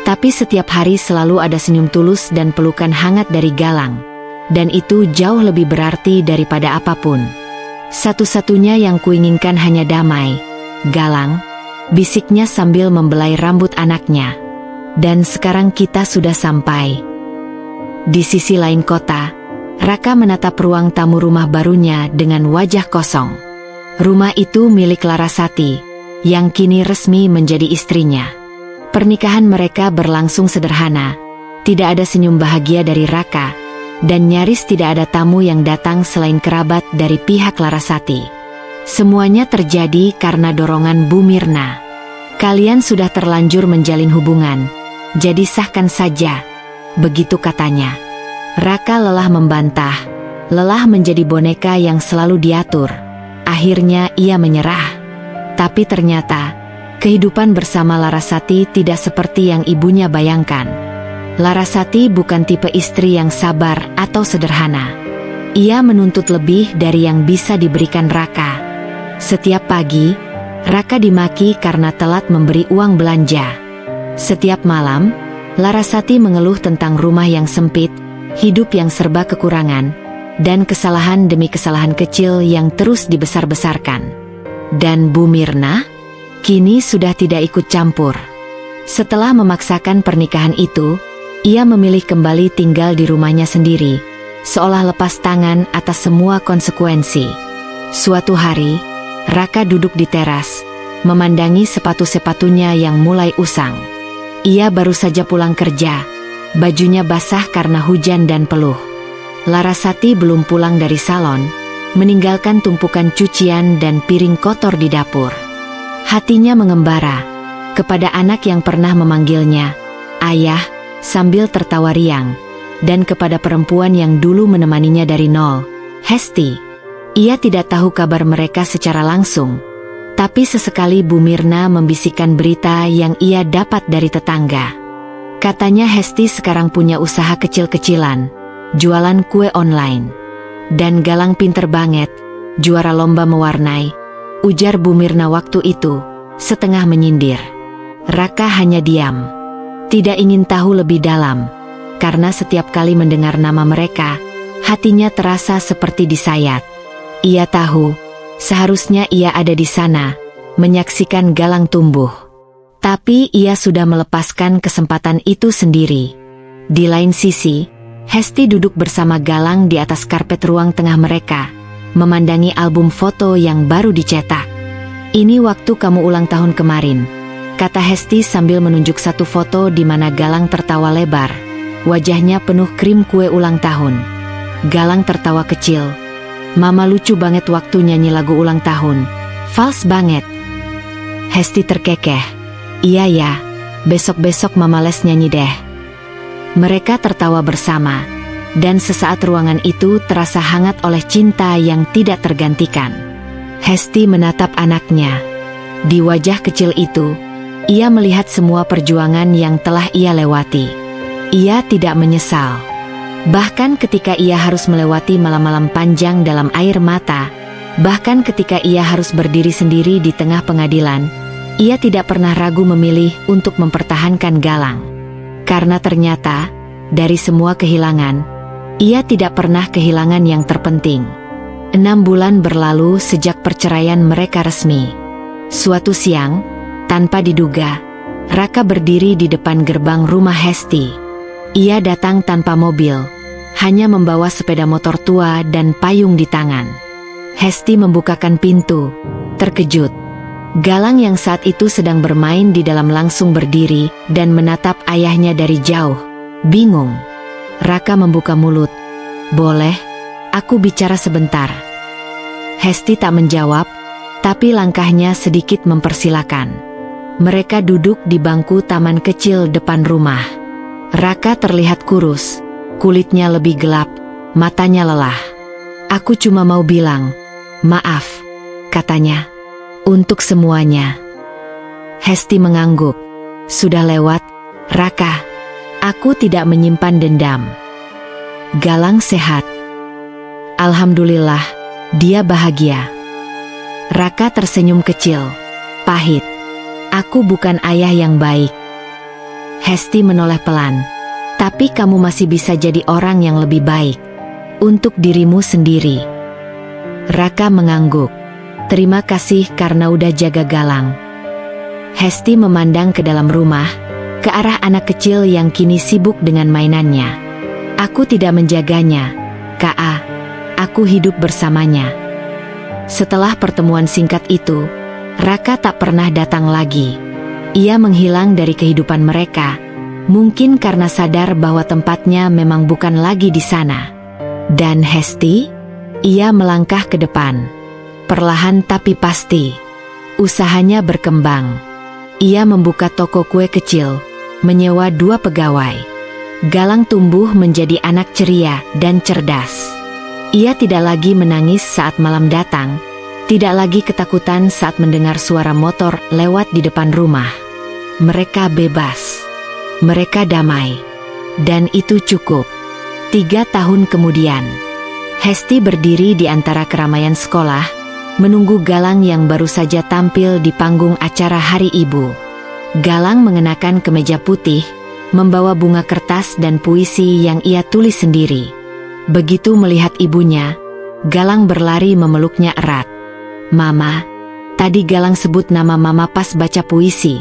[SPEAKER 1] tapi setiap hari selalu ada senyum tulus dan pelukan hangat dari Galang. Dan itu jauh lebih berarti daripada apapun. Satu-satunya yang kuinginkan hanya damai. "Galang," bisiknya sambil membelai rambut anaknya. "Dan sekarang kita sudah sampai." Di sisi lain kota, Raka menatap ruang tamu rumah barunya dengan wajah kosong. Rumah itu milik Larasati, yang kini resmi menjadi istrinya. Pernikahan mereka berlangsung sederhana, tidak ada senyum bahagia dari Raka, dan nyaris tidak ada tamu yang datang selain kerabat dari pihak Larasati. Semuanya terjadi karena dorongan Bu Mirna. "Kalian sudah terlanjur menjalin hubungan, jadi sahkan saja," begitu katanya. Raka lelah membantah, lelah menjadi boneka yang selalu diatur. Akhirnya ia menyerah. Tapi ternyata, kehidupan bersama Larasati tidak seperti yang ibunya bayangkan. Larasati bukan tipe istri yang sabar atau sederhana. Ia menuntut lebih dari yang bisa diberikan Raka. Setiap pagi, Raka dimaki karena telat memberi uang belanja. Setiap malam, Larasati mengeluh tentang rumah yang sempit, hidup yang serba kekurangan, dan kesalahan demi kesalahan kecil yang terus dibesar-besarkan. Dan Bu Mirna kini sudah tidak ikut campur. Setelah memaksakan pernikahan itu, ia memilih kembali tinggal di rumahnya sendiri, seolah lepas tangan atas semua konsekuensi. Suatu hari, Raka duduk di teras, memandangi sepatu-sepatunya yang mulai usang. Ia baru saja pulang kerja, bajunya basah karena hujan dan peluh. Larasati belum pulang dari salon, meninggalkan tumpukan cucian dan piring kotor di dapur. Hatinya mengembara kepada anak yang pernah memanggilnya ayah sambil tertawa riang, dan kepada perempuan yang dulu menemaninya dari nol, Hesti. Ia tidak tahu kabar mereka secara langsung, tapi sesekali Bu Mirna membisikkan berita yang ia dapat dari tetangga. Katanya Hesti sekarang punya usaha kecil-kecilan, jualan kue online. Dan Galang pinter banget, juara lomba mewarnai, ujar Bu Mirna waktu itu, setengah menyindir. Raka hanya diam, tidak ingin tahu lebih dalam, karena setiap kali mendengar nama mereka, hatinya terasa seperti disayat. Ia tahu, seharusnya ia ada di sana, menyaksikan Galang tumbuh. Tapi ia sudah melepaskan kesempatan itu sendiri. Di lain sisi, Hesti duduk bersama Galang di atas karpet ruang tengah mereka, memandangi album foto yang baru dicetak. "Ini waktu kamu ulang tahun kemarin," kata Hesti sambil menunjuk satu foto di mana Galang tertawa lebar, wajahnya penuh krim kue ulang tahun. Galang tertawa kecil. "Mama lucu banget waktu nyanyi lagu ulang tahun. Fals banget." Hesti terkekeh. "Iya ya, besok-besok Mama les nyanyi deh." Mereka tertawa bersama, dan sesaat ruangan itu terasa hangat oleh cinta yang tidak tergantikan. Hesti menatap anaknya. Di wajah kecil itu, ia melihat semua perjuangan yang telah ia lewati. Ia tidak menyesal. Bahkan ketika ia harus melewati malam-malam panjang dalam air mata, bahkan ketika ia harus berdiri sendiri di tengah pengadilan, ia tidak pernah ragu memilih untuk mempertahankan Galang. Karena ternyata, dari semua kehilangan, ia tidak pernah kehilangan yang terpenting. 6 bulan berlalu sejak perceraian mereka resmi. Suatu siang, tanpa diduga, Raka berdiri di depan gerbang rumah Hesti. Ia datang tanpa mobil, hanya membawa sepeda motor tua dan payung di tangan. Hesti membukakan pintu, terkejut. Galang yang saat itu sedang bermain di dalam langsung berdiri dan menatap ayahnya dari jauh, bingung. Raka membuka mulut. "Boleh, aku bicara sebentar?" Hesti tak menjawab, tapi langkahnya sedikit mempersilakan. Mereka duduk di bangku taman kecil depan rumah. Raka terlihat kurus, kulitnya lebih gelap, matanya lelah. "Aku cuma mau bilang, maaf," katanya. "Untuk semuanya." Hesti mengangguk. "Sudah lewat, Raka. Aku tidak menyimpan dendam." "Galang sehat?" "Alhamdulillah, dia bahagia." Raka tersenyum kecil, pahit. "Aku bukan ayah yang baik." Hesti menoleh pelan. "Tapi kamu masih bisa jadi orang yang lebih baik. Untuk dirimu sendiri." Raka mengangguk. "Terima kasih karena udah jaga Galang." Hesti memandang ke dalam rumah, ke arah anak kecil yang kini sibuk dengan mainannya. "Aku tidak menjaganya, Kak. Aku hidup bersamanya." Setelah pertemuan singkat itu, Raka tak pernah datang lagi. Ia menghilang dari kehidupan mereka, mungkin karena sadar bahwa tempatnya memang bukan lagi di sana. Dan Hesti? Ia melangkah ke depan. Perlahan tapi pasti. Usahanya berkembang. Ia membuka toko kue kecil, menyewa 2 pegawai. Galang tumbuh menjadi anak ceria dan cerdas. Ia tidak lagi menangis saat malam datang, tidak lagi ketakutan saat mendengar suara motor lewat di depan rumah. Mereka bebas. Mereka damai. Dan itu cukup. 3 tahun kemudian, Hesti berdiri di antara keramaian sekolah, menunggu Galang yang baru saja tampil di panggung acara Hari Ibu. Galang mengenakan kemeja putih, membawa bunga kertas dan puisi yang ia tulis sendiri. Begitu melihat ibunya, Galang berlari memeluknya erat. "Mama, tadi Galang sebut nama Mama pas baca puisi,"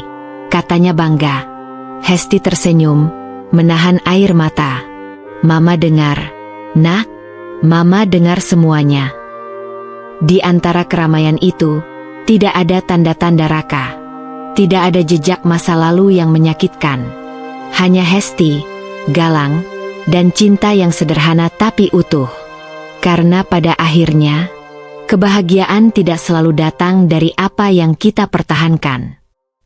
[SPEAKER 1] katanya bangga. Hesti tersenyum, menahan air mata. "Mama dengar, Nak, Mama dengar semuanya." Di antara keramaian itu, tidak ada tanda-tanda Raka. Tidak ada jejak masa lalu yang menyakitkan. Hanya Hesti, Galang, dan cinta yang sederhana tapi utuh. Karena pada akhirnya, kebahagiaan tidak selalu datang dari apa yang kita pertahankan,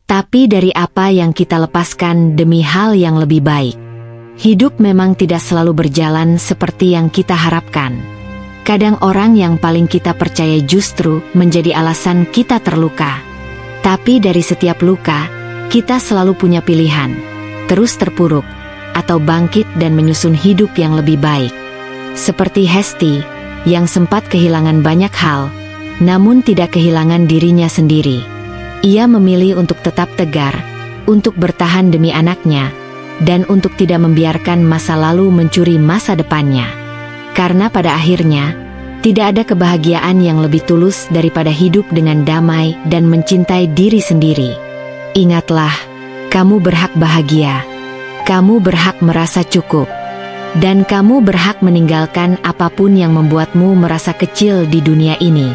[SPEAKER 1] tapi dari apa yang kita lepaskan demi hal yang lebih baik. Hidup memang tidak selalu berjalan seperti yang kita harapkan. Kadang orang yang paling kita percaya justru menjadi alasan kita terluka. Tapi dari setiap luka, kita selalu punya pilihan. Terus terpuruk, atau bangkit dan menyusun hidup yang lebih baik. Seperti Hesti, yang sempat kehilangan banyak hal, namun tidak kehilangan dirinya sendiri. Ia memilih untuk tetap tegar, untuk bertahan demi anaknya, dan untuk tidak membiarkan masa lalu mencuri masa depannya. Karena pada akhirnya, tidak ada kebahagiaan yang lebih tulus daripada hidup dengan damai dan mencintai diri sendiri. Ingatlah, kamu berhak bahagia. Kamu berhak merasa cukup. Dan kamu berhak meninggalkan apapun yang membuatmu merasa kecil di dunia ini.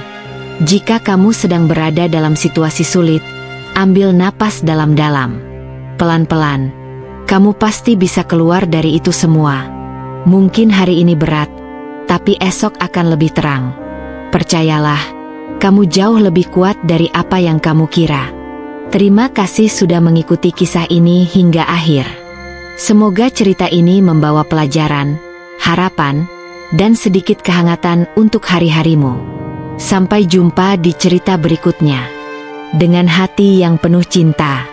[SPEAKER 1] Jika kamu sedang berada dalam situasi sulit, ambil napas dalam-dalam. Pelan-pelan, kamu pasti bisa keluar dari itu semua. Mungkin hari ini berat, tapi esok akan lebih terang. Percayalah, kamu jauh lebih kuat dari apa yang kamu kira. Terima kasih sudah mengikuti kisah ini hingga akhir. Semoga cerita ini membawa pelajaran, harapan, dan sedikit kehangatan untuk hari-harimu. Sampai jumpa di cerita berikutnya. Dengan hati yang penuh cinta.